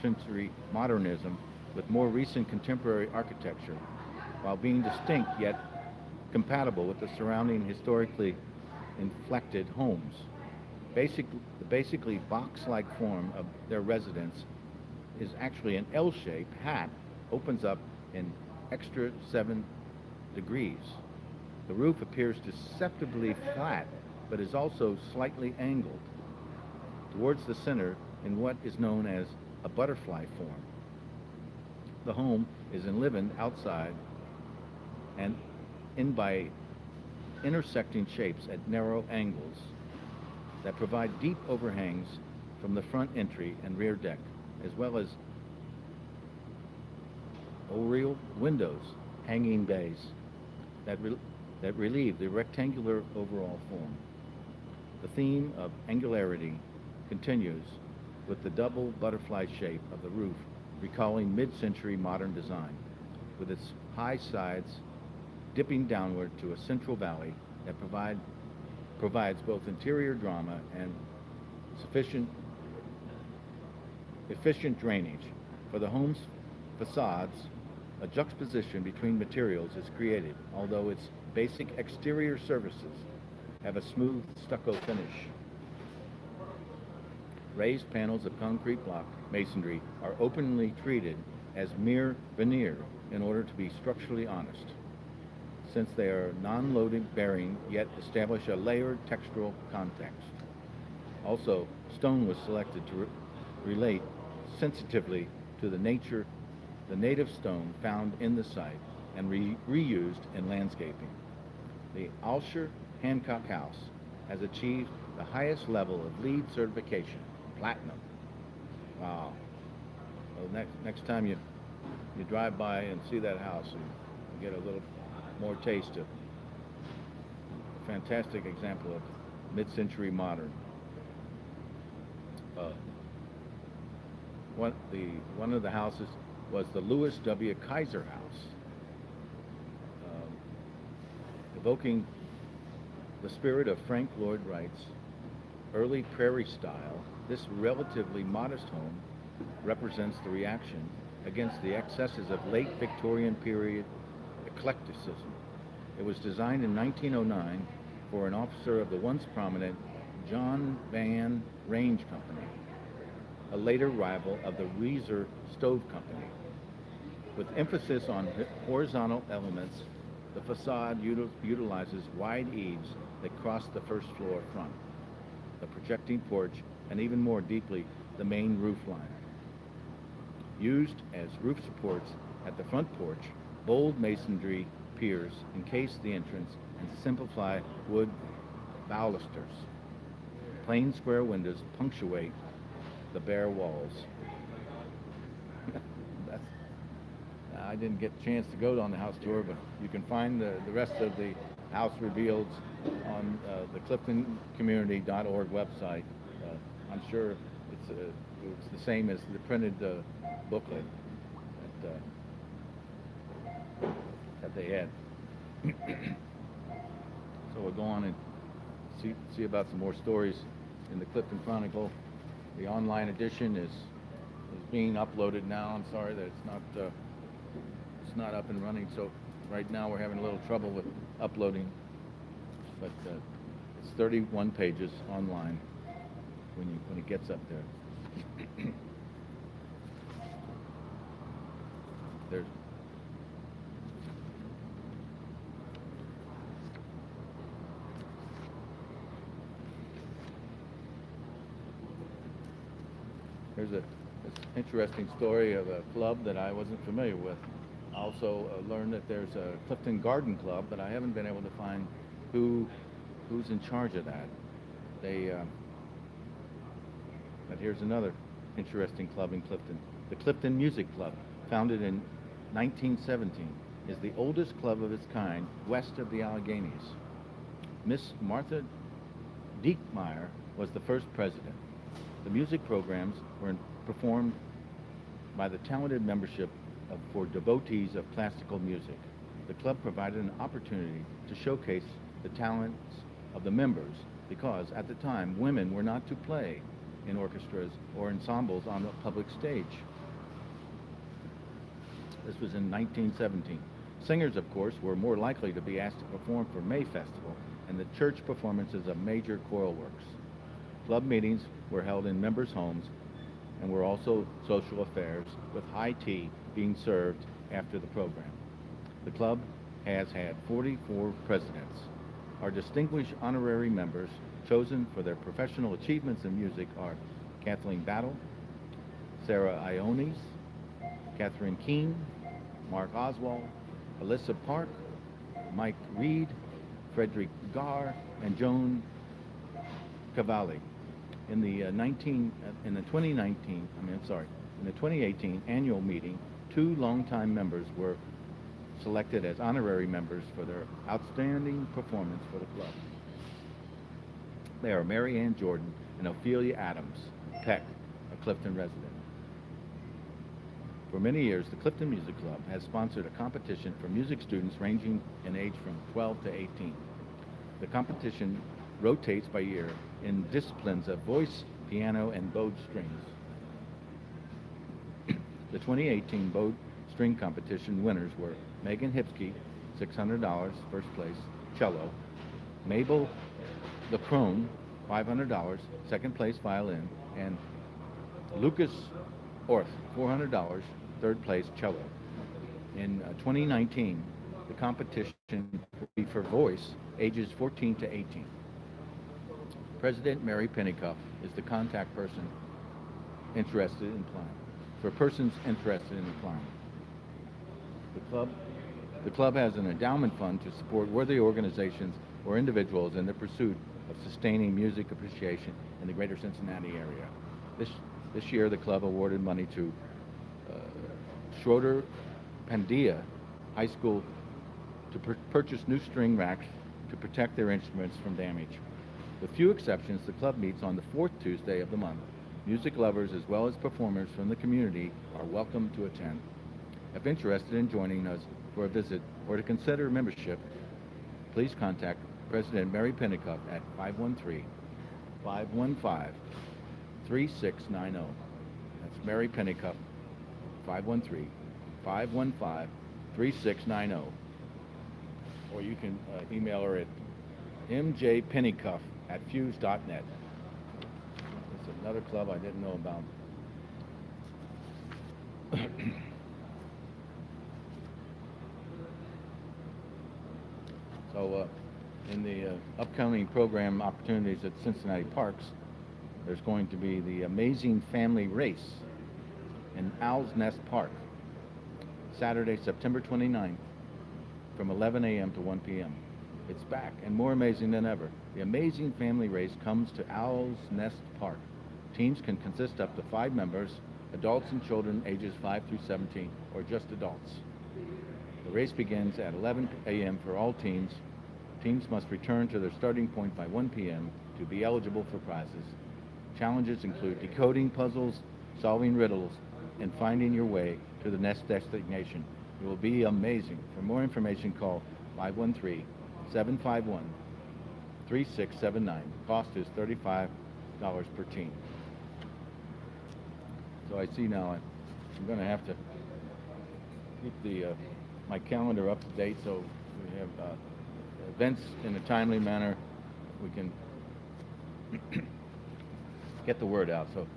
century modernism with more recent contemporary architecture, while being distinct yet compatible with the surrounding historically inflected homes. The basically box-like form of their residence is actually an L-shape. Hat opens up in extra 7 degrees. The roof appears deceptively flat, but is also slightly angled towards the center in what is known as a butterfly form. The home is enlivened outside and in by intersecting shapes at narrow angles that provide deep overhangs from the front entry and rear deck, as well as oriel windows, hanging bays that relieve the rectangular overall form. The theme of angularity continues with the double butterfly shape of the roof, recalling mid-century modern design, with its high sides dipping downward to a central valley that provides both interior drama and sufficient efficient drainage. For the home's facades, a juxtaposition between materials is created, although its basic exterior surfaces have a smooth stucco finish. Raised panels of concrete block masonry are openly treated as mere veneer in order to be structurally honest, since they are non-loading bearing yet establish a layered textural context. Also, stone was selected to relate sensitively to the native stone found in the site and reused in landscaping. The Alsher Hancock House has achieved the highest level of LEED certification, platinum. Wow. Well, next time you drive by and see that house and get a little more taste of a fantastic example of mid-century modern. One of the houses was the Lewis W. Kaiser House, evoking the spirit of Frank Lloyd Wright's early prairie style. This relatively modest home represents the reaction against the excesses of late Victorian period eclecticism. It was designed in 1909 for an officer of the once prominent John Vann Range Company, a later rival of the Reeser Stove Company. With emphasis on horizontal elements, the facade utilizes wide eaves that cross the first floor front, the projecting porch, and even more deeply, the main roof line. Used as roof supports at the front porch, bold masonry piers encase the entrance and simplify wood balusters. Plain square windows punctuate the bare walls. I didn't get a chance to go on the house tour, but you can find the rest of the house revealed on the cliftoncommunity.org website. I'm sure it's the same as the printed booklet that they had. So we'll go on and see about some more stories in the Clifton Chronicle. The online edition is being uploaded now. I'm sorry that it's not up and running. So right now we're having a little trouble with uploading, but it's 31 pages online when it gets up there. There's an interesting story of a club that I wasn't familiar with. I also learned that there's a Clifton Garden Club, but I haven't been able to find who's in charge of that. But here's another interesting club in Clifton. The Clifton Music Club, founded in 1917, is the oldest club of its kind west of the Alleghenies. Miss Martha Diekmeyer was the first president. The music programs were performed by the talented membership for devotees of classical music. The club provided an opportunity to showcase the talents of the members because, at the time, women were not to play in orchestras or ensembles on the public stage. This was in 1917. Singers, of course, were more likely to be asked to perform for May Festival and the church performances of major choral works. Club meetings were held in members' homes and were also social affairs, with high tea being served after the program. The club has had 44 presidents. Our distinguished honorary members chosen for their professional achievements in music are Kathleen Battle, Sarah Iones, Catherine Keene, Mark Oswald, Alyssa Park, Mike Reed, Frederick Garr, and Joan Cavalli. In the 2018 annual meeting, 2 longtime members were selected as honorary members for their outstanding performance for the club. They are Mary Ann Jordan and Ophelia Adams Peck, a Clifton resident. For many years, the Clifton Music Club has sponsored a competition for music students ranging in age from 12 to 18. The competition rotates by year in disciplines of voice, piano, and bowed strings. The 2018 bowed string competition winners were Megan Hipsky, $600, first place, cello; Mabel LeCrone, $500, second place, violin; and Lucas Orth, $400, third place, cello. In 2019, the competition will be for voice, ages 14 to 18. President Mary Pennycuff is the contact person interested in applying. For persons interested in applying. The club has an endowment fund to support worthy organizations or individuals in the pursuit of sustaining music appreciation in the greater Cincinnati area. This year, the club awarded money to Schroeder Pandia High School to purchase new string racks to protect their instruments from damage. With few exceptions, the club meets on the fourth Tuesday of the month. Music lovers as well as performers from the community are welcome to attend. If interested in joining us for a visit or to consider membership, please contact President Mary Pennycuff at 513-515-3690. That's Mary Pennycuff, 513-515-3690. Or you can email her at mjpennycuff@fuse.net. It's another club I didn't know about. So in the upcoming program opportunities at Cincinnati Parks, there's going to be the Amazing Family Race in Owl's Nest Park, Saturday, September 29th, from 11 a.m. to 1 p.m. It's back and more amazing than ever. The Amazing Family Race comes to Owl's Nest Park. Teams can consist up to 5 members, adults and children ages 5 through 17, or just adults. The race begins at 11 a.m. for all teams. Teams must return to their starting point by 1 p.m. to be eligible for prizes. Challenges include decoding puzzles, solving riddles, and finding your way to the next destination. It will be amazing. For more information, call 513-751-3679. Cost is $35 per team. So I see now I'm going to have to keep my calendar up to date so we have events in a timely manner. We can get the word out. So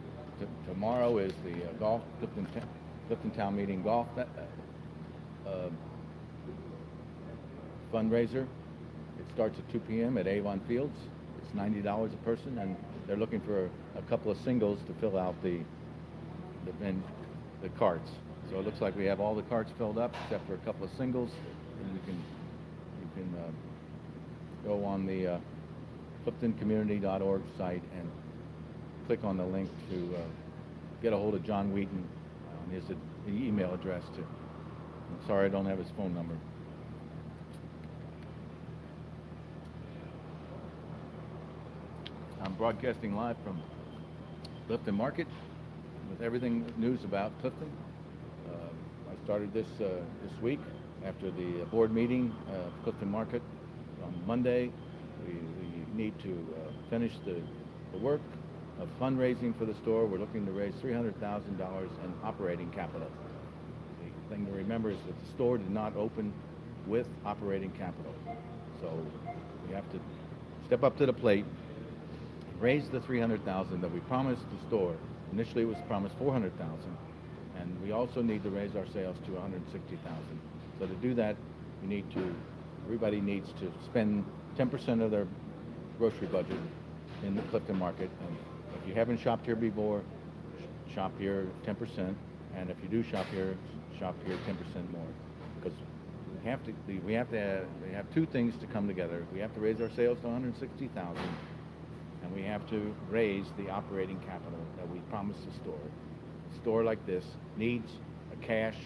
tomorrow is the golf Clifton Town Meeting golf fundraiser. It starts at 2 p.m. at Avon Fields. It's $90 a person, and they're looking for a couple of singles to fill out the carts. So it looks like we have all the carts filled up except for a couple of singles, and you can go on the cliftoncommunity.org site and click on the link to get a hold of John Wheaton on his email address too. I'm sorry I don't have his phone number. I'm broadcasting live from Clifton Market with everything news about Clifton. I started this week after the board meeting Clifton Market on Monday. We need to finish the work of fundraising for the store. We're looking to raise $300,000 in operating capital. The thing to remember is that the store did not open with operating capital. So we have to step up to the plate, raise the $300,000 that we promised the store. Initially it was promised $400,000, and we also need to raise our sales to $160,000. So to do that, everybody needs to spend 10% of their grocery budget in the Clifton Market. And if you haven't shopped here before, shop here 10%, and if you do shop here 10% more, because we have two things to come together. We have to raise our sales to $160,000, and we have to raise the operating capital that we promised the store. A store like this needs a cash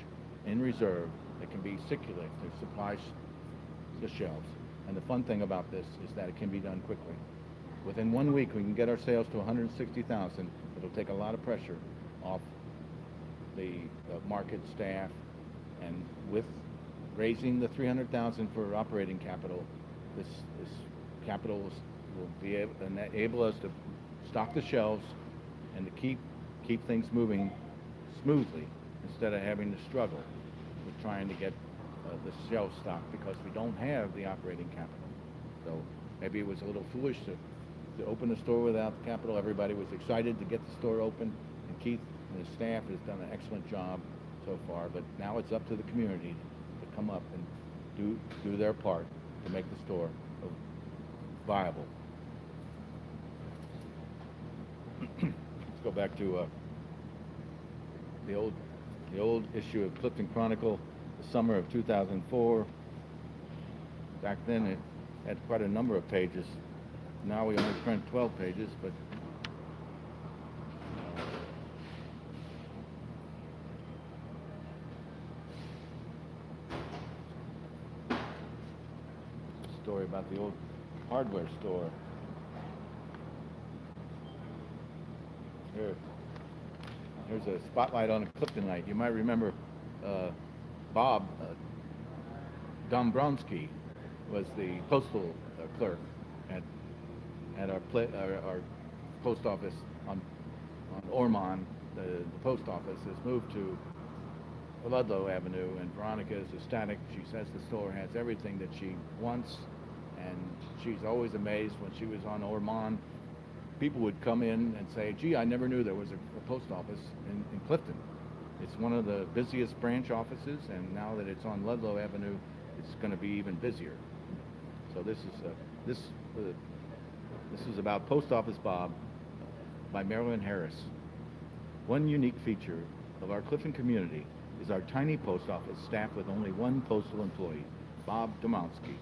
in reserve that can be circulated to supply the shelves. And the fun thing about this is that it can be done quickly. Within 1 week, we can get our sales to $160,000. It'll take a lot of pressure off the market staff, and with raising the 300,000 for operating capital, this capital will be able, enable us to stock the shelves and to keep things moving smoothly instead of having to struggle with trying to get the shelves stocked because we don't have the operating capital. So maybe it was a little foolish to open the store without capital. Everybody was excited to get the store open, and Keith and his staff has done an excellent job so far, but now it's up to the community to come up and do their part to make the store viable. Let's go back to the old issue of Clifton Chronicle, the summer of 2004. Back then it had quite a number of pages. Now we only print 12 pages, but story about the old hardware store. Here's a spotlight on a Cliftonite. You might remember Bob Dombrowski was the postal clerk at our post office on Ormond. The post office has moved to Ludlow Avenue, and Veronica is ecstatic. She says the store has everything that she wants, and she's always amazed when she was on Ormond. People would come in and say, gee, I never knew there was a post office in Clifton. It's one of the busiest branch offices, and now that it's on Ludlow Avenue, it's going to be even busier. So this is about Post Office Bob by Marilyn Harris. One unique feature of our Clifton community is our tiny post office staffed with only one postal employee, Bob Domowski,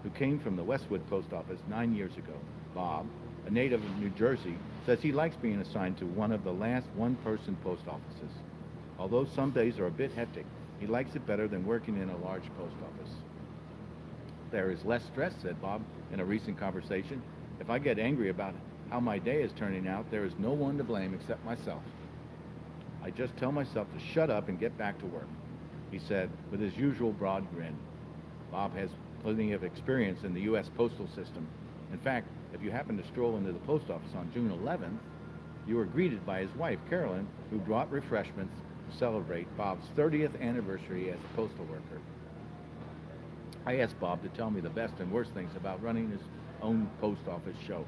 who came from the Westwood Post Office 9 years ago. Bob, a native of New Jersey, says he likes being assigned to one of the last one-person post offices. Although some days are a bit hectic, he likes it better than working in a large post office. There is less stress, said Bob in a recent conversation. If I get angry about how my day is turning out, there is no one to blame except myself. I just tell myself to shut up and get back to work, he said with his usual broad grin. Bob has plenty of experience in the U.S. postal system. In fact, if you happen to stroll into the post office on June 11th, you were greeted by his wife, Carolyn, who brought refreshments to celebrate Bob's 30th anniversary as a postal worker. I asked Bob to tell me the best and worst things about running his own post office show.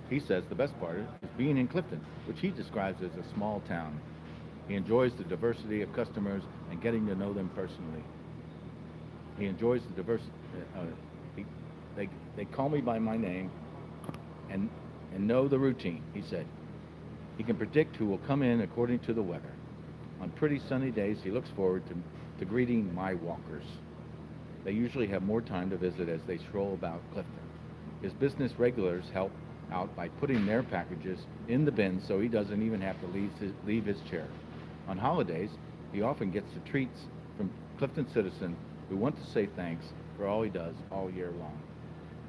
He says the best part is being in Clifton, which he describes as a small town. He enjoys the diversity of customers and getting to know them personally. He enjoys the diversity. They call me by my name and know the routine, he said. He can predict who will come in according to the weather. On pretty sunny days, he looks forward to greeting my walkers. They usually have more time to visit as they stroll about Clifton. His business regulars help out by putting their packages in the bin so he doesn't even have to leave his chair. On holidays, he often gets the treats from Clifton citizens who want to say thanks for all he does all year long.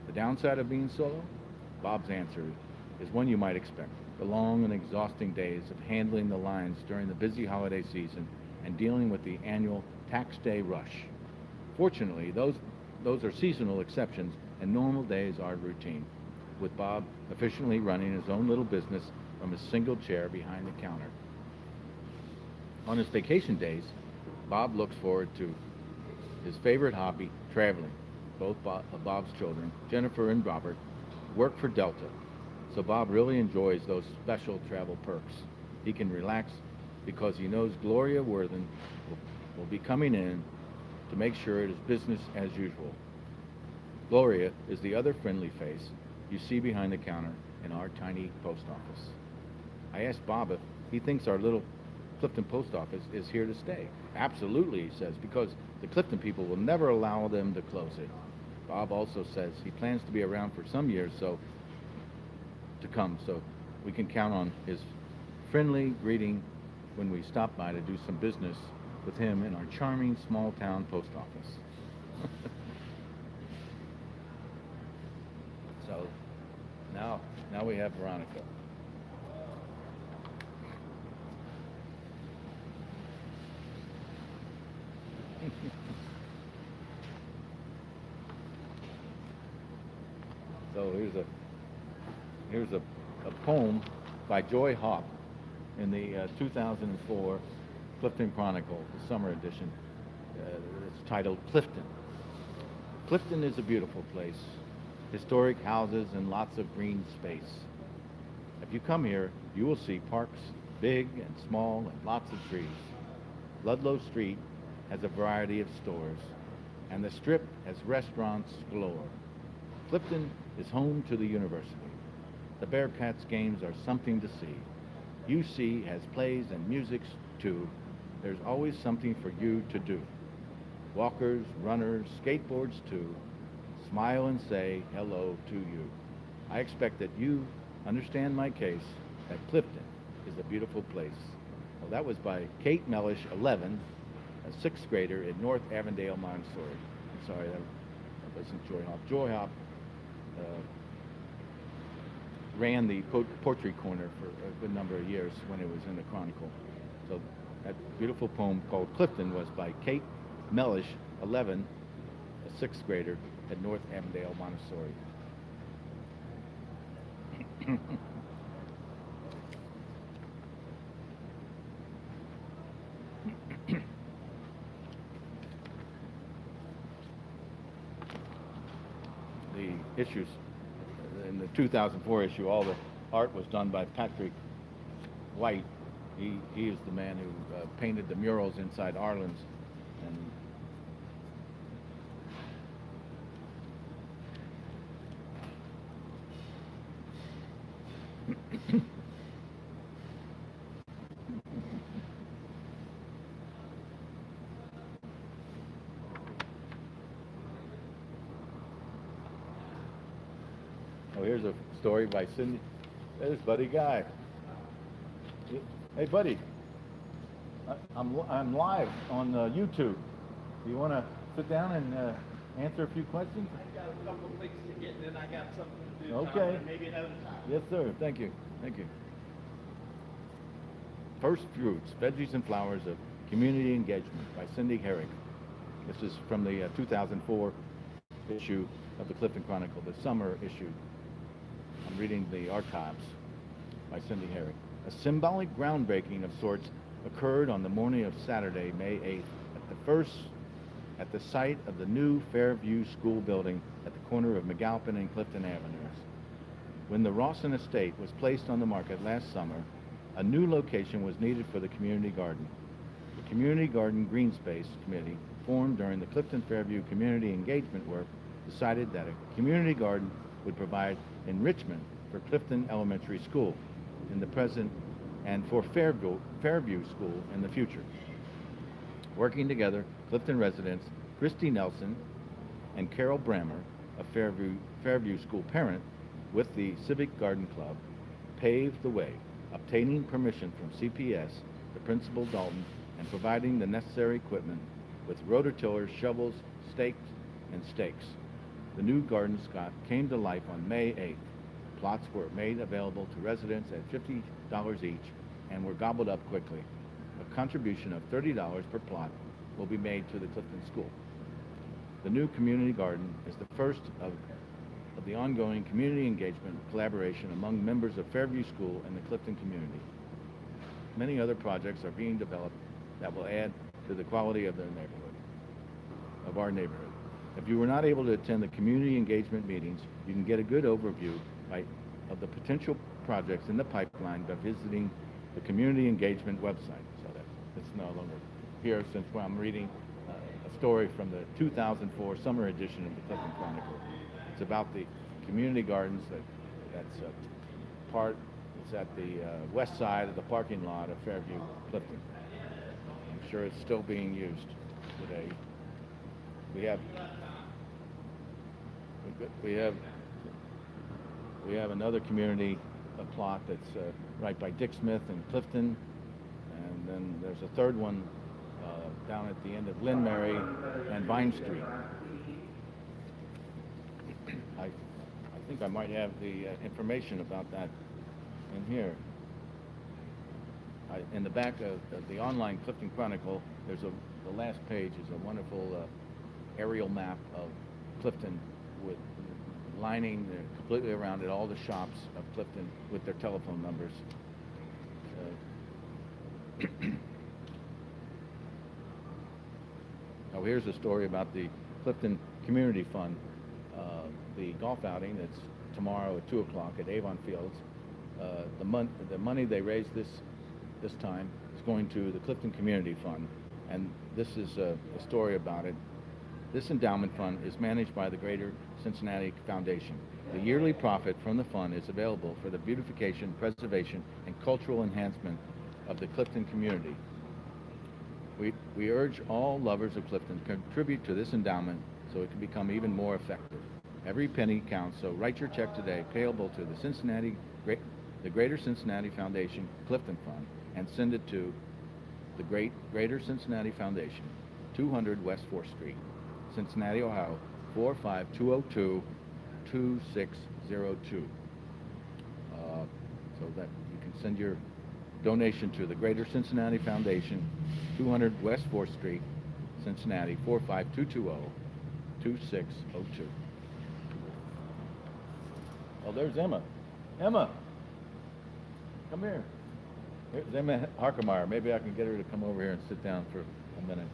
The downside of being solo? Bob's answer is one you might expect. The long and exhausting days of handling the lines during the busy holiday season and dealing with the annual tax day rush. Fortunately, those are seasonal exceptions, and normal days are routine, with Bob efficiently running his own little business from a single chair behind the counter. On his vacation days, Bob looks forward to his favorite hobby, traveling. Both Bob's children, Jennifer and Robert, work for Delta, so Bob really enjoys those special travel perks. He can relax because he knows Gloria Worthen will be coming in to make sure it is business as usual. Gloria is the other friendly face you see behind the counter in our tiny post office. I asked Bob if he thinks our little Clifton post office is here to stay. Absolutely, he says, because the Clifton people will never allow them to close it. Bob also says he plans to be around for some years so we can count on his friendly greeting when we stop by to do some business with him in our charming small town post office. So now we have Veronica. Oh, here's a poem by Joy Hop in the 2004 Clifton Chronicle, the summer edition. It's titled Clifton. Clifton is a beautiful place, historic houses and lots of green space. If you come here, you will see parks, big and small, and lots of trees. Ludlow Street has a variety of stores, and the Strip has restaurants galore. Clifton is home to the university. The Bearcats games are something to see. UC has plays and music too. There's always something for you to do. Walkers, runners, skateboards too. Smile and say hello to you. I expect that you understand my case, that Clifton is a beautiful place. Well, that was by Kate Mellish, 11, a sixth grader at North Avondale Montessori. I'm sorry, that wasn't Joy Hop. Joy Hop ran the Poetry Corner for a good number of years when it was in the Chronicle. So that beautiful poem called Clifton was by Kate Mellish, 11, a sixth grader at North Avondale Montessori. The issues in the 2004 issue, all the art was done by Patrick White. He is the man who painted the murals inside Arlen's, and oh, here's a story by Cindy. There's Buddy Guy. Hey, Buddy. I'm live on YouTube. Do you want to sit down and answer a few questions? I got a couple of things to get, and then I got something to do. Okay. Tom, maybe another time. Yes, sir. Thank you. Thank you. First Fruits, Veggies and Flowers of Community Engagement by Cindy Herrick. This is from the 2004 issue of the Clifton Chronicle, the summer issue. I'm reading the archives by Cindy Herrick. A symbolic groundbreaking of sorts occurred on the morning of Saturday, May 8th, at the site of the new Fairview School building at the corner of McAlpin and Clifton Avenues. When the Rawson Estate was placed on the market last summer, a new location was needed for the community garden. The Community Garden Green Space Committee, formed during the Clifton Fairview community engagement work, decided that a community garden would provide enrichment for Clifton Elementary School in the present and for Fairview School in the future. Working together, Clifton residents Christy Nelson and Carol Brammer, a Fairview School parent, with the Civic Garden Club, paved the way, obtaining permission from CPS, the Principal Dalton, and providing the necessary equipment with rototillers, shovels, stakes, and stakes. The new garden came to life on May 8th. Plots were made available to residents at $50 each and were gobbled up quickly. A contribution of $30 per plot will be made to the Clifton School. The new community garden is the first of the ongoing community engagement collaboration among members of Fairview School and the Clifton community. Many other projects are being developed that will add to the quality of our neighborhood. If you were not able to attend the community engagement meetings, you can get a good overview of the potential projects in the pipeline by visiting the community engagement website. So that it's no longer here, since I'm reading a story from the 2004 summer edition of the Clifton Chronicle. It's about the community gardens that's at the west side of the parking lot of Fairview, Clifton. I'm sure it's still being used today. We have another community plot that's right by Dick Smith in Clifton, and then there's a third one down at the end of Lynn Mary and Vine Street. I think I might have the information about that in here. In the back of the online Clifton Chronicle, the last page is a wonderful aerial map of Clifton with lining completely around it all the shops of Clifton with their telephone numbers. Oh, here's a story about the Clifton Community Fund, the golf outing that's tomorrow at 2 o'clock at Avon Fields. The money they raised this time is going to the Clifton Community Fund, and this is a story about it. This endowment fund is managed by the Greater Cincinnati Foundation. The yearly profit from the fund is available for the beautification, preservation, and cultural enhancement of the Clifton community. We urge all lovers of Clifton to contribute to this endowment so it can become even more effective. Every penny counts, so write your check today, payable to the Greater Cincinnati Foundation Clifton Fund, and send it to the Greater Cincinnati Foundation, 200 West 4th Street, Cincinnati, Ohio, 45202-2602. So that you can send your donation to the Greater Cincinnati Foundation, 200 West 4th Street, Cincinnati, 45220-2602. Oh, there's Emma. Emma, come here. Here's Emma Harkemeyer. Maybe I can get her to come over here and sit down for a minute.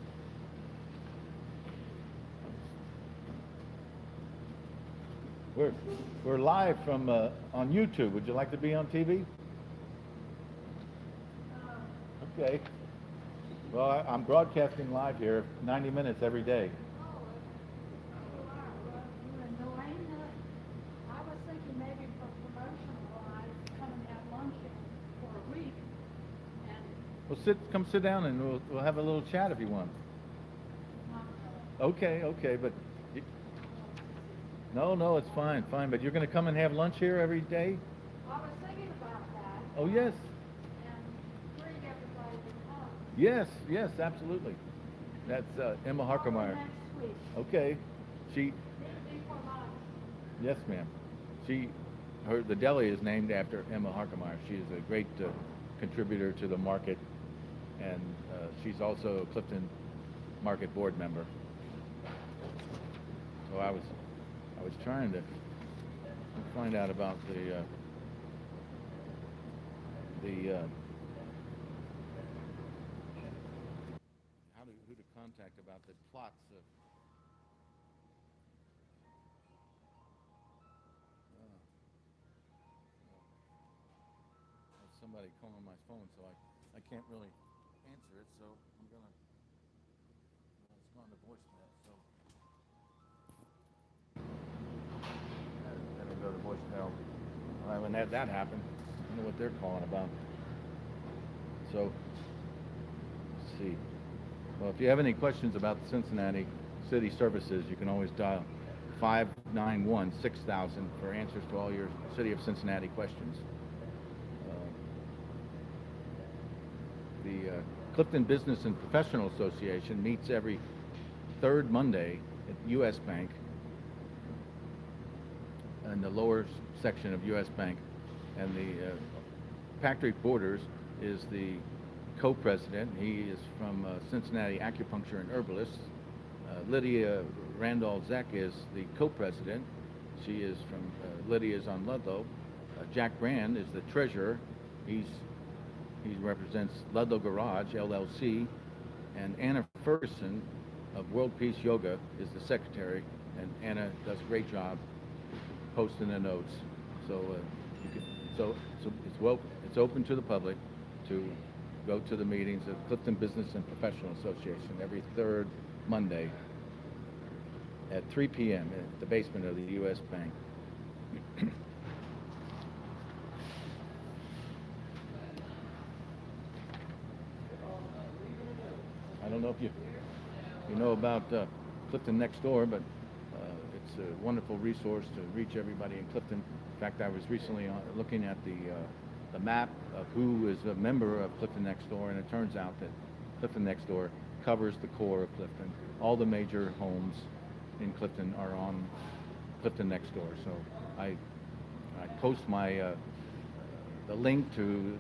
We're live from on YouTube. Would you like to be on TV? Okay. Well, I'm broadcasting live here, 90 minutes every day. I was thinking maybe for promotion-wise, come and have lunch for a week, and Well, come sit down and we'll have a little chat if you want. Okay, but no, it's fine, but you're going to come and have lunch here every day? I was thinking about that. Oh, yes. And bring everybody to come. Yes, absolutely. That's Emma Harkemeyer. Next week, Okay. before lunch. Yes, ma'am. The deli is named after Emma Harkemeyer. She is a great contributor to the market, and she's also a Clifton Market Board member. So I was trying to find out about who to contact about the plots of. Somebody calling my phone, so I can't really answer it, so I'm gonna, it's gone to voicemail, so. That'll go to voicemail. I haven't had that happen. I don't know what they're calling about. So, let's see. Well, if you have any questions about the Cincinnati City Services, you can always dial 591-6000 for answers to all your City of Cincinnati questions. The Clifton Business and Professional Association meets every third Monday at U.S. Bank, in the lower section of U.S. Bank, and the Patrick Borders is the co-president. He is from Cincinnati Acupuncture and Herbalist. Lydia Randall-Zeck is the co-president. She is from Lydia's on Ludlow. Jack Brand is the treasurer. He represents Ludlow Garage, LLC, and Anna Ferguson of World Peace Yoga is the secretary, and Anna does a great job posting the notes. So it's open to the public to go to the meetings of Clifton Business and Professional Association every third Monday at 3 p.m. at the basement of the U.S. Bank. I don't know if you know about Clifton Next Door, but it's a wonderful resource to reach everybody in Clifton. In fact, I was recently looking at the map of who is a member of Clifton Next Door, and it turns out that Clifton Next Door covers the core of Clifton. All the major homes in Clifton are on Clifton Next Door. So I post the link to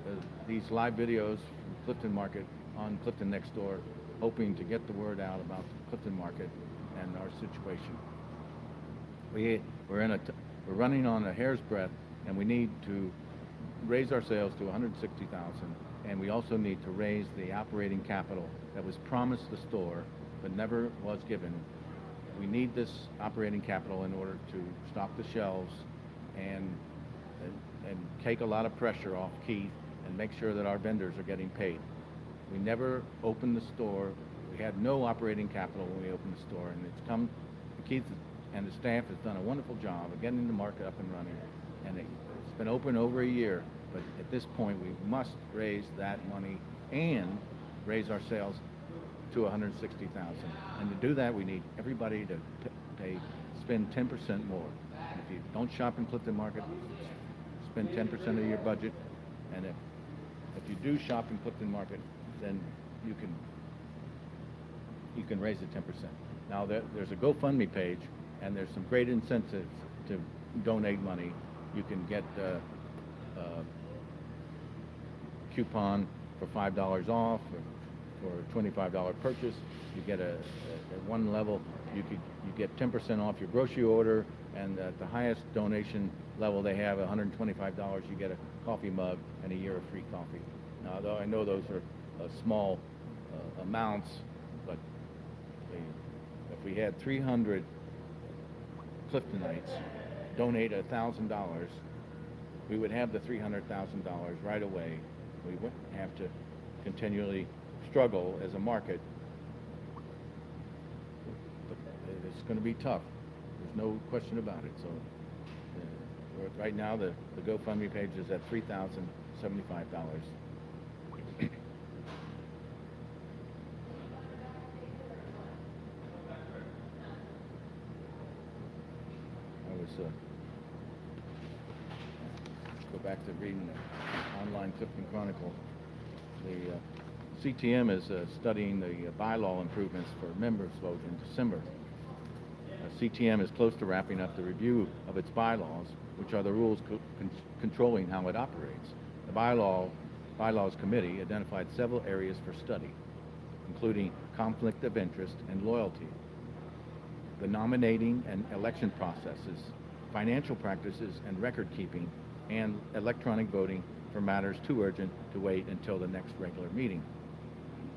these live videos from Clifton Market on Clifton Next Door, hoping to get the word out about the Clifton Market and our situation. We're in a we're running on a hair's breadth, and we need to raise our sales to 160,000, and we also need to raise the operating capital that was promised the store but never was given. We need this operating capital in order to stock the shelves and take a lot of pressure off Keith and make sure that our vendors are getting paid. We never opened the store. We had no operating capital when we opened the store, and it's come. Keith and the staff has done a wonderful job of getting the market up and running, and it's been open over a year. But at this point, we must raise that money and raise our sales to 160,000. And to do that, we need everybody to spend 10% more. If you don't shop in Clifton Market, spend 10% of your budget, and if you do shop in Clifton Market, then you can raise it 10%. Now there's a GoFundMe page, and there's some great incentives to donate money. You can get a coupon for $5 off, or for a $25 purchase. You get at one level, you get 10% off your grocery order, and at the highest donation level they have, $125, you get a coffee mug and a year of free coffee. Now, though I know those are small amounts, but if we had 300 Cliftonites donate $1,000, we would have the $300,000 right away. We wouldn't have to continually struggle as a market. But it's going to be tough. There's no question about it. So right now the GoFundMe page is at $3,075. Go back to reading the online Clifton Chronicle. The CTM is studying the bylaw improvements for members' vote in December. CTM is close to wrapping up the review of its bylaws, which are the rules controlling how it operates. The bylaws committee identified several areas for study, including conflict of interest and loyalty, the nominating and election processes, financial practices and record keeping, and electronic voting for matters too urgent to wait until the next regular meeting.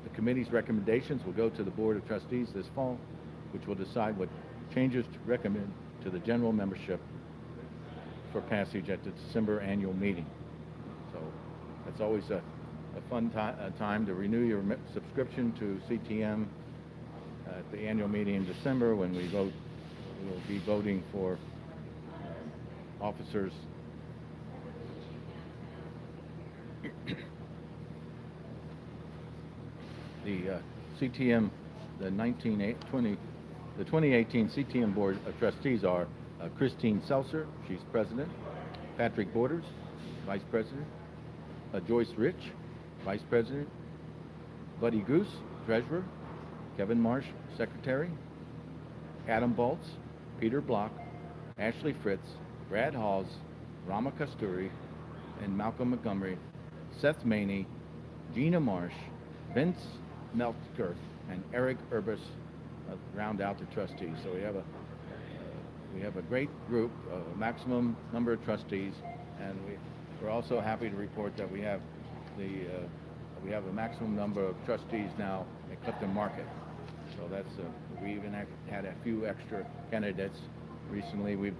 The committee's recommendations will go to the Board of Trustees this fall, which will decide what changes to recommend to the general membership for passage at the December annual meeting. So that's always a fun time to renew your subscription to CTM at the annual meeting in December when we vote. We will be voting for officers. The CTM, the 2018 CTM Board of Trustees are Christine Seltzer, she's president; Patrick Borders, vice president; Joyce Rich, vice president; Buddy Goose, treasurer; Kevin Marsh, secretary; Adam Baltz, Peter Block, Ashley Fritz, Brad Halls, Rama Kasturi, and Malcolm Montgomery; Seth Maney, Gina Marsh, Vince Meltker, and Eric Urbis round out the trustees. So we have a great group, a maximum number of trustees, and we're also happy to report that we have a maximum number of trustees now at Clifton Market. So that's we even had a few extra candidates recently. We've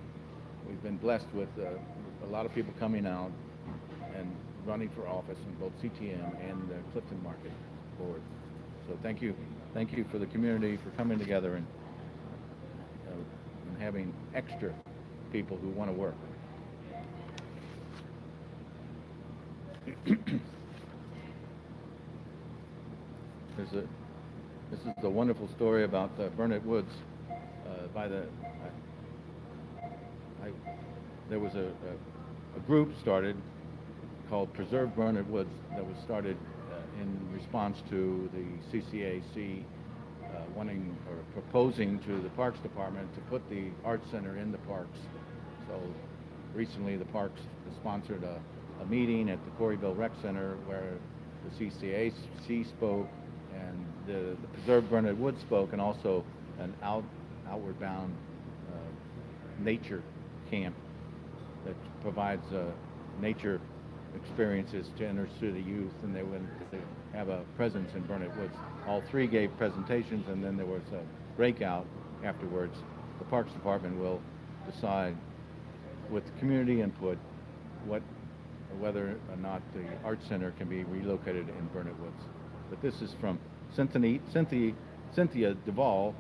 been blessed with a lot of people coming out and running for office in both CTM and the Clifton Market Board. So thank you for the community for coming together and having extra people who want to work. This is a wonderful story about Burnett Woods. There was a group started called Preserve Burnett Woods that was started in response to the CCAC wanting or proposing to the Parks Department to put the Art Center in the parks. So recently the Parks sponsored a meeting at the Coreyville Rec Center where the CCAC spoke and the Preserve Burnett Woods spoke, and also an outward bound nature camp that provides nature experiences to inner city youth, and they went to have a presence in Burnett Woods. All three gave presentations, and then there was a breakout afterwards. The Parks Department will decide with community input whether or not the Art Center can be relocated in Burnett Woods. But this is from Cynthia Duvall,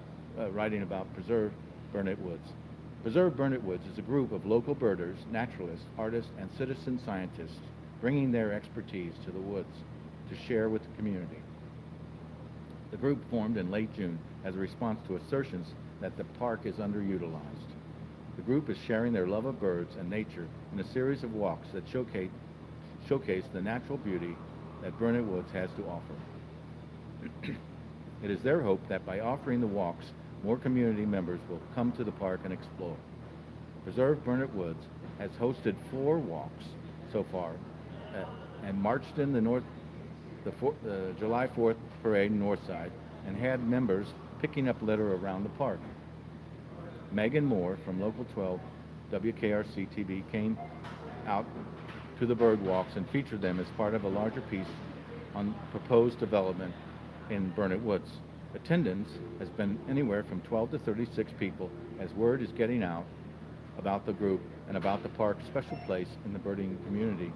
writing about Preserve Burnett Woods. Preserve Burnett Woods is a group of local birders, naturalists, artists, and citizen scientists bringing their expertise to the woods to share with the community. The group formed in late June as a response to assertions that the park is underutilized. The group is sharing their love of birds and nature in a series of walks that showcase the natural beauty that Burnett Woods has to offer. It is their hope that by offering the walks, more community members will come to the park and explore. Preserve Burnett Woods has hosted 4 walks so far and marched in the July 4th parade north side and had members picking up litter around the park. Megan Moore from Local 12 WKRC-TV came out to the bird walks and featured them as part of a larger piece on proposed development in Burnett Woods. Attendance has been anywhere from 12 to 36 people as word is getting out about the group and about the park's special place in the birding community.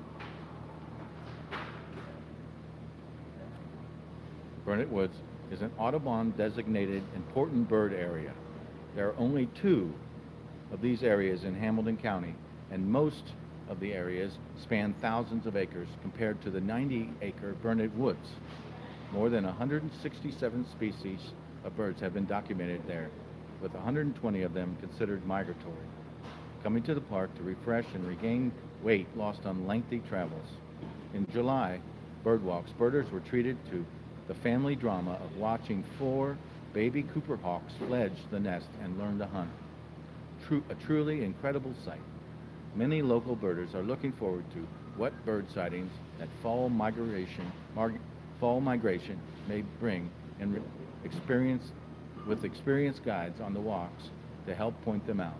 Burnett Woods is an Audubon designated important bird area. There are only 2 of these areas in Hamilton County, and most of the areas span thousands of acres compared to the 90-acre Burnett Woods. More than 167 species of birds have been documented there, with 120 of them considered migratory, coming to the park to refresh and regain weight lost on lengthy travels. In July birdwalks, birders were treated to the family drama of watching 4 baby Cooper hawks fledge the nest and learn to hunt. A truly incredible sight. Many local birders are looking forward to what bird sightings that fall migration may bring, and experienced guides on the walks to help point them out.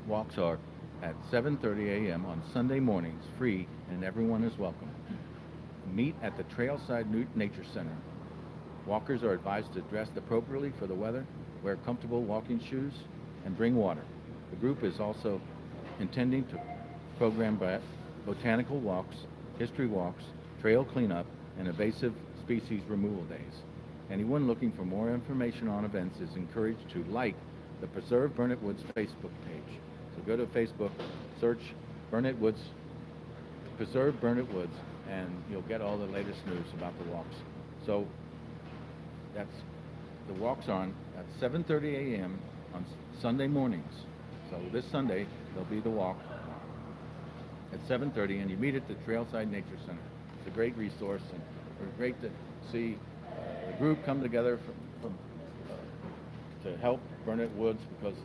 Walks are at 7:30 a.m. on Sunday mornings, free, and everyone is welcome. Meet at the Trailside Nature Center. Walkers are advised to dress appropriately for the weather, wear comfortable walking shoes, and bring water. The group is also intending to program botanical walks, history walks, trail cleanup, and invasive species removal days. Anyone looking for more information on events is encouraged to like the Preserve Burnett Woods Facebook page. So go to Facebook, search Burnett Woods, Preserve Burnett Woods, and you'll get all the latest news about the walks. So the walks are on at 7:30 a.m. on Sunday mornings. So this Sunday there'll be the walk at 7:30, and you meet at the Trailside Nature Center. It's a great resource, and it's great to see the group come together to help Burnett Woods, because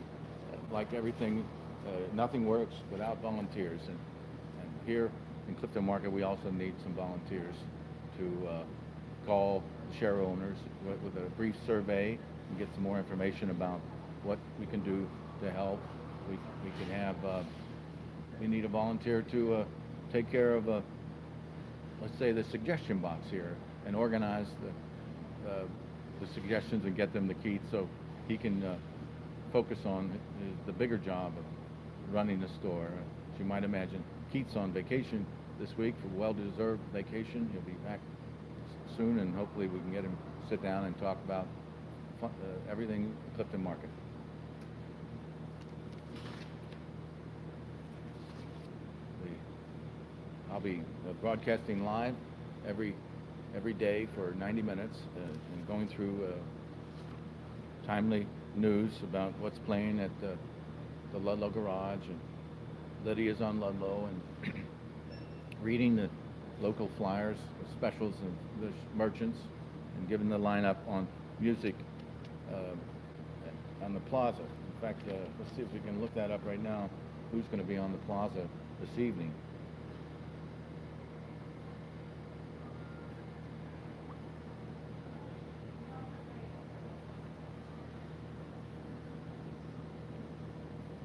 like everything, nothing works without volunteers. And here in Clifton Market, we also need some volunteers to call share owners with a brief survey and get some more information about what we can do to help. We can have, we need a volunteer to take care of, let's say, the suggestion box here, and organize the suggestions and get them to Keith so he can focus on the bigger job of running the store. As you might imagine, Keith's on vacation this week for well-deserved vacation. He'll be back soon, and hopefully we can get him to sit down and talk about everything Clifton Market. I'll be broadcasting live every day for 90 minutes and going through timely news about what's playing at the Ludlow Garage, and Lydia's on Ludlow, and reading the local flyers, the specials, and the merchants, and giving the lineup on music on the plaza. In fact, let's see if we can look that up right now, who's going to be on the plaza this evening.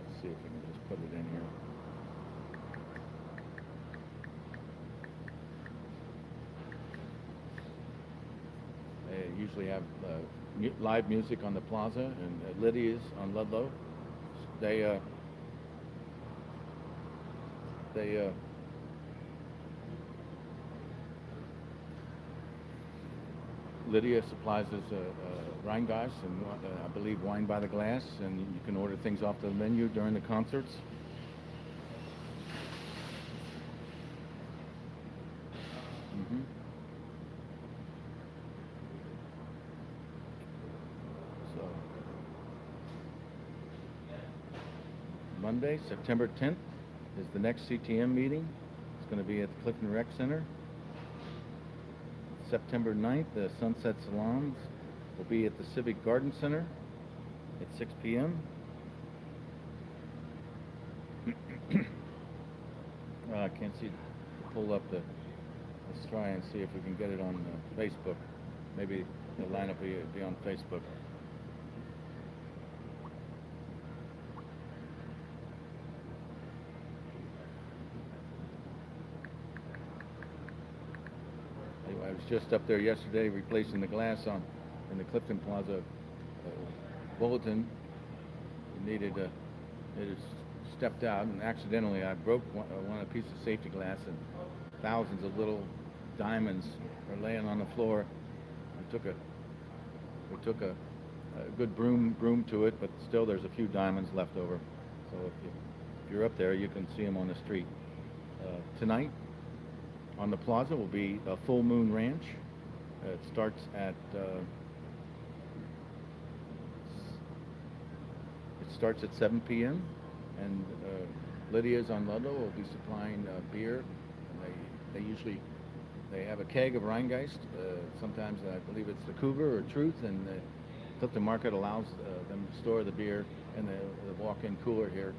Let's see if we can just put it in here. usually have live music on the plaza, and Lydia's on Ludlow. They Lydia supplies us Rheingeist and I believe wine by the glass, and you can order things off the menu during the concerts. Mhm. So Monday, September 10th is the next CTM meeting. It's going to be at the Clifton Rec Center. September 9th, the Sunset Salons will be at the Civic Garden Center at 6 p.m. I can't see, pull up the, let's try and see if we can get it on Facebook. Maybe the lineup will be on Facebook. I was just up there yesterday replacing the glass in the Clifton Plaza bulletin. It stepped out, and accidentally I broke one piece of safety glass, and thousands of little diamonds are laying on the floor. We took a good broom to it, but still there's a few diamonds left over. So if you're up there, you can see them on the street. Tonight on the plaza will be a Full Moon Ranch. It starts at 7 p.m. and Lydia's on Ludlow will be supplying beer. And they have a keg of Rheingeist. Sometimes I believe it's the Cougar or Truth, and the Clifton Market allows them to store the beer in the walk-in cooler here,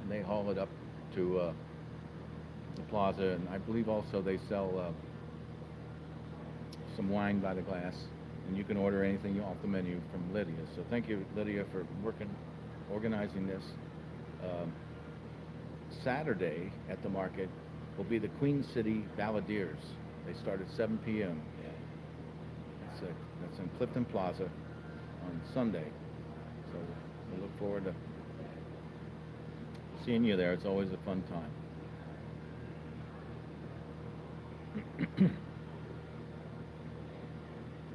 and they haul it up to the plaza. And I believe also they sell some wine by the glass, and you can order anything off the menu from Lydia. So thank you, Lydia, for organizing this. Saturday at the market will be the Queen City Balladeers. They start at 7 p.m. That's in Clifton Plaza on Sunday. So we look forward to seeing you there. It's always a fun time.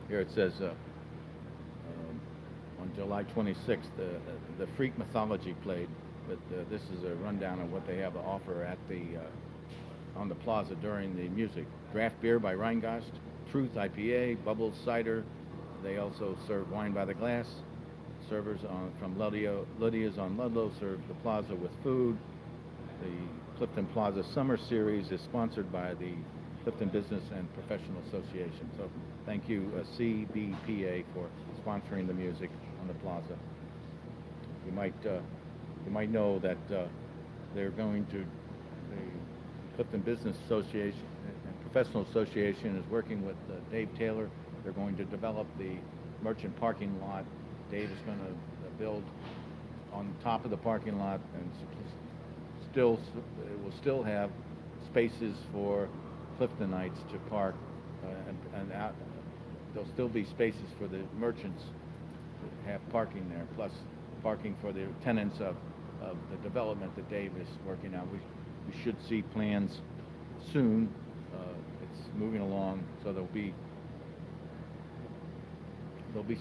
Here it says on July 26th, the Freak Mythology played, but this is a rundown of what they have to offer at on the plaza during the music. Draft beer by Rheingeist, Truth IPA, Bubbles Cider. They also serve wine by the glass. Servers from Lydia's on Ludlow serve the plaza with food. The Clifton Plaza Summer Series is sponsored by the Clifton Business and Professional Association. So thank you, CBPA, for sponsoring the music on the plaza. You might know that they're going to, the Clifton Business Association and Professional Association is working with Dave Taylor. They're going to develop the merchant parking lot. Dave is going to build on top of the parking lot, and it will still have spaces for Cliftonites to park, and there'll still be spaces for the merchants to have parking there, plus parking for the tenants of the development that Dave is working on. We should see plans soon. It's moving along, so there'll be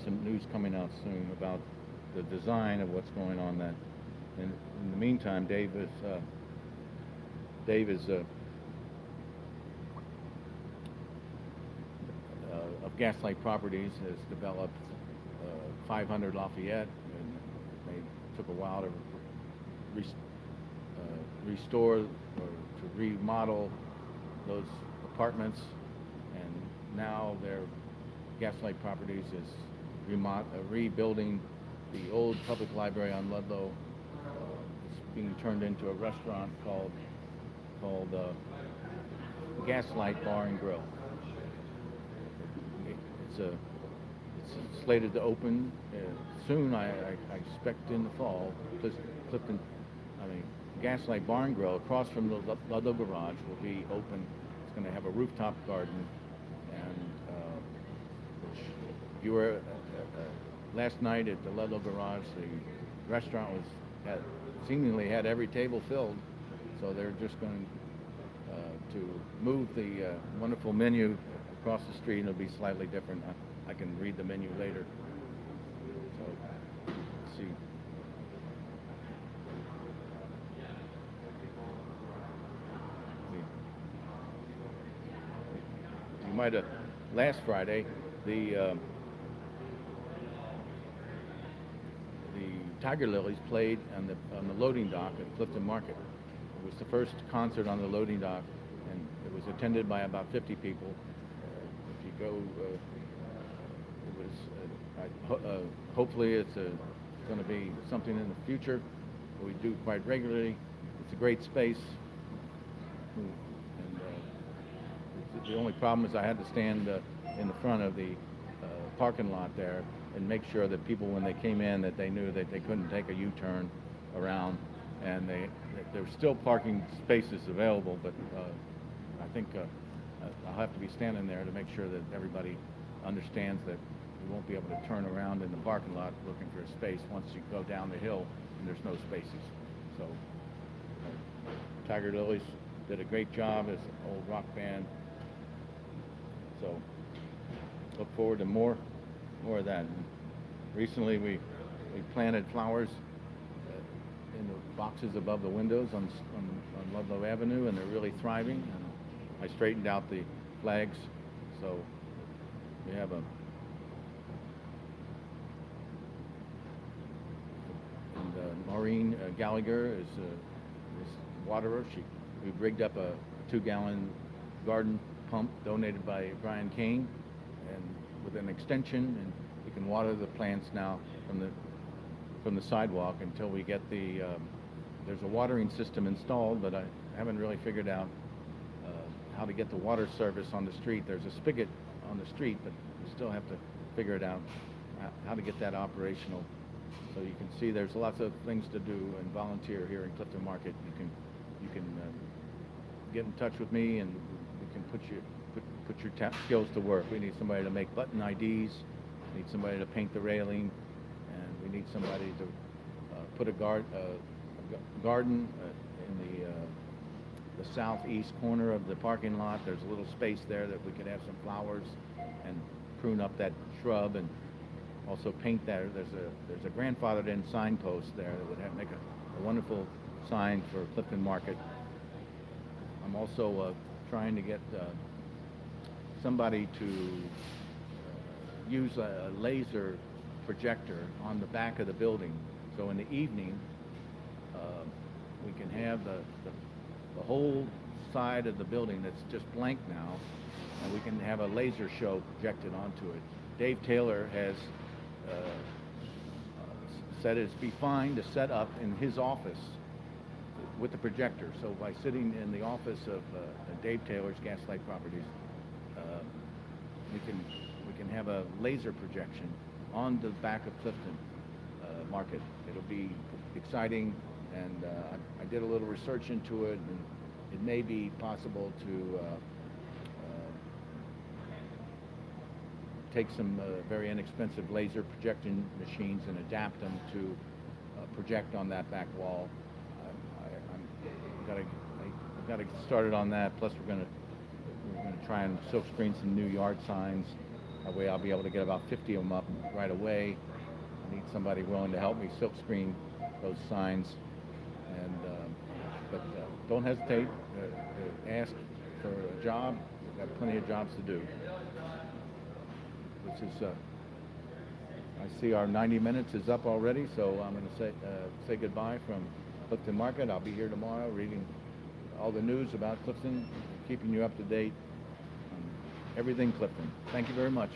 some news coming out soon about the design of what's going on then. And in the meantime, Dave is of Gaslight Properties has developed 500 Lafayette, and they took a while to restore or to remodel those apartments, and now their Gaslight Properties is rebuilding the old public library on Ludlow. It's being turned into a restaurant called Gaslight Bar and Grill. It's slated to open soon. I expect in the fall. Gaslight Bar and Grill across from the Ludlow Garage will be open. It's going to have a rooftop garden, and If you were last night at the Ludlow Garage, the restaurant seemingly had every table filled, so they're just going to move the wonderful menu across the street, and it'll be slightly different. I can read the menu later. So, let's see. You might have, last Friday, the Tiger Lilies played on the loading dock at Clifton Market. It was the first concert on the loading dock, and it was attended by about 50 people. If you go, it was hopefully it's going to be something in the future. We do quite regularly. It's a great space, and the only problem is I had to stand in the front of the parking lot there and make sure that people, when they came in, that they knew that they couldn't take a U-turn around, and there's still parking spaces available, but I think I'll have to be standing there to make sure that everybody understands that you won't be able to turn around in the parking lot looking for a space once you go down the hill and there's no spaces. So Tiger Lilies did a great job as an old rock band. So look forward to more of that. And recently we planted flowers in the boxes above the windows on Ludlow Avenue, and they're really thriving. And I straightened out the flags, so we have and Maureen Gallagher is waterer. We rigged up a 2-gallon garden pump donated by Brian Kane, and with an extension, and you can water the plants now from the sidewalk until we get there's a watering system installed, but I haven't really figured out how to get the water service on the street. There's a spigot on the street, but we still have to figure it out, how to get that operational. So you can see there's lots of things to do and volunteer here in Clifton Market. You can get in touch with me, and we can put your skills to work. We need somebody to make button IDs, we need somebody to paint the railing, and we need somebody to put a garden in the southeast corner of the parking lot. There's a little space there that we could have some flowers and prune up that shrub, and also paint that. There's a grandfathered in signpost there that would make a wonderful sign for Clifton Market. I'm also trying to get somebody to use a laser projector on the back of the building, so in the evening we can have the whole side of the building that's just blank now, and we can have a laser show projected onto it. Dave Taylor has said it'd be fine to set up in his office with the projector. So by sitting in the office of Dave Taylor's Gaslight Properties, we can have a laser projection on the back of Clifton Market. It'll be exciting, and I did a little research into it, and it may be possible to take some very inexpensive laser projection machines and adapt them to project on that back wall. I've got to get started on that. Plus, we're going to try and silk screen some new yard signs. That way, I'll be able to get about 50 of them up right away. I need somebody willing to help me silk screen those signs. And but don't hesitate to ask for a job. We've got plenty of jobs to do. This is, I see our 90 minutes is up already, so I'm going to say goodbye from Clifton Market. I'll be here tomorrow reading all the news about Clifton, keeping you up to date on everything Clifton. Thank you very much.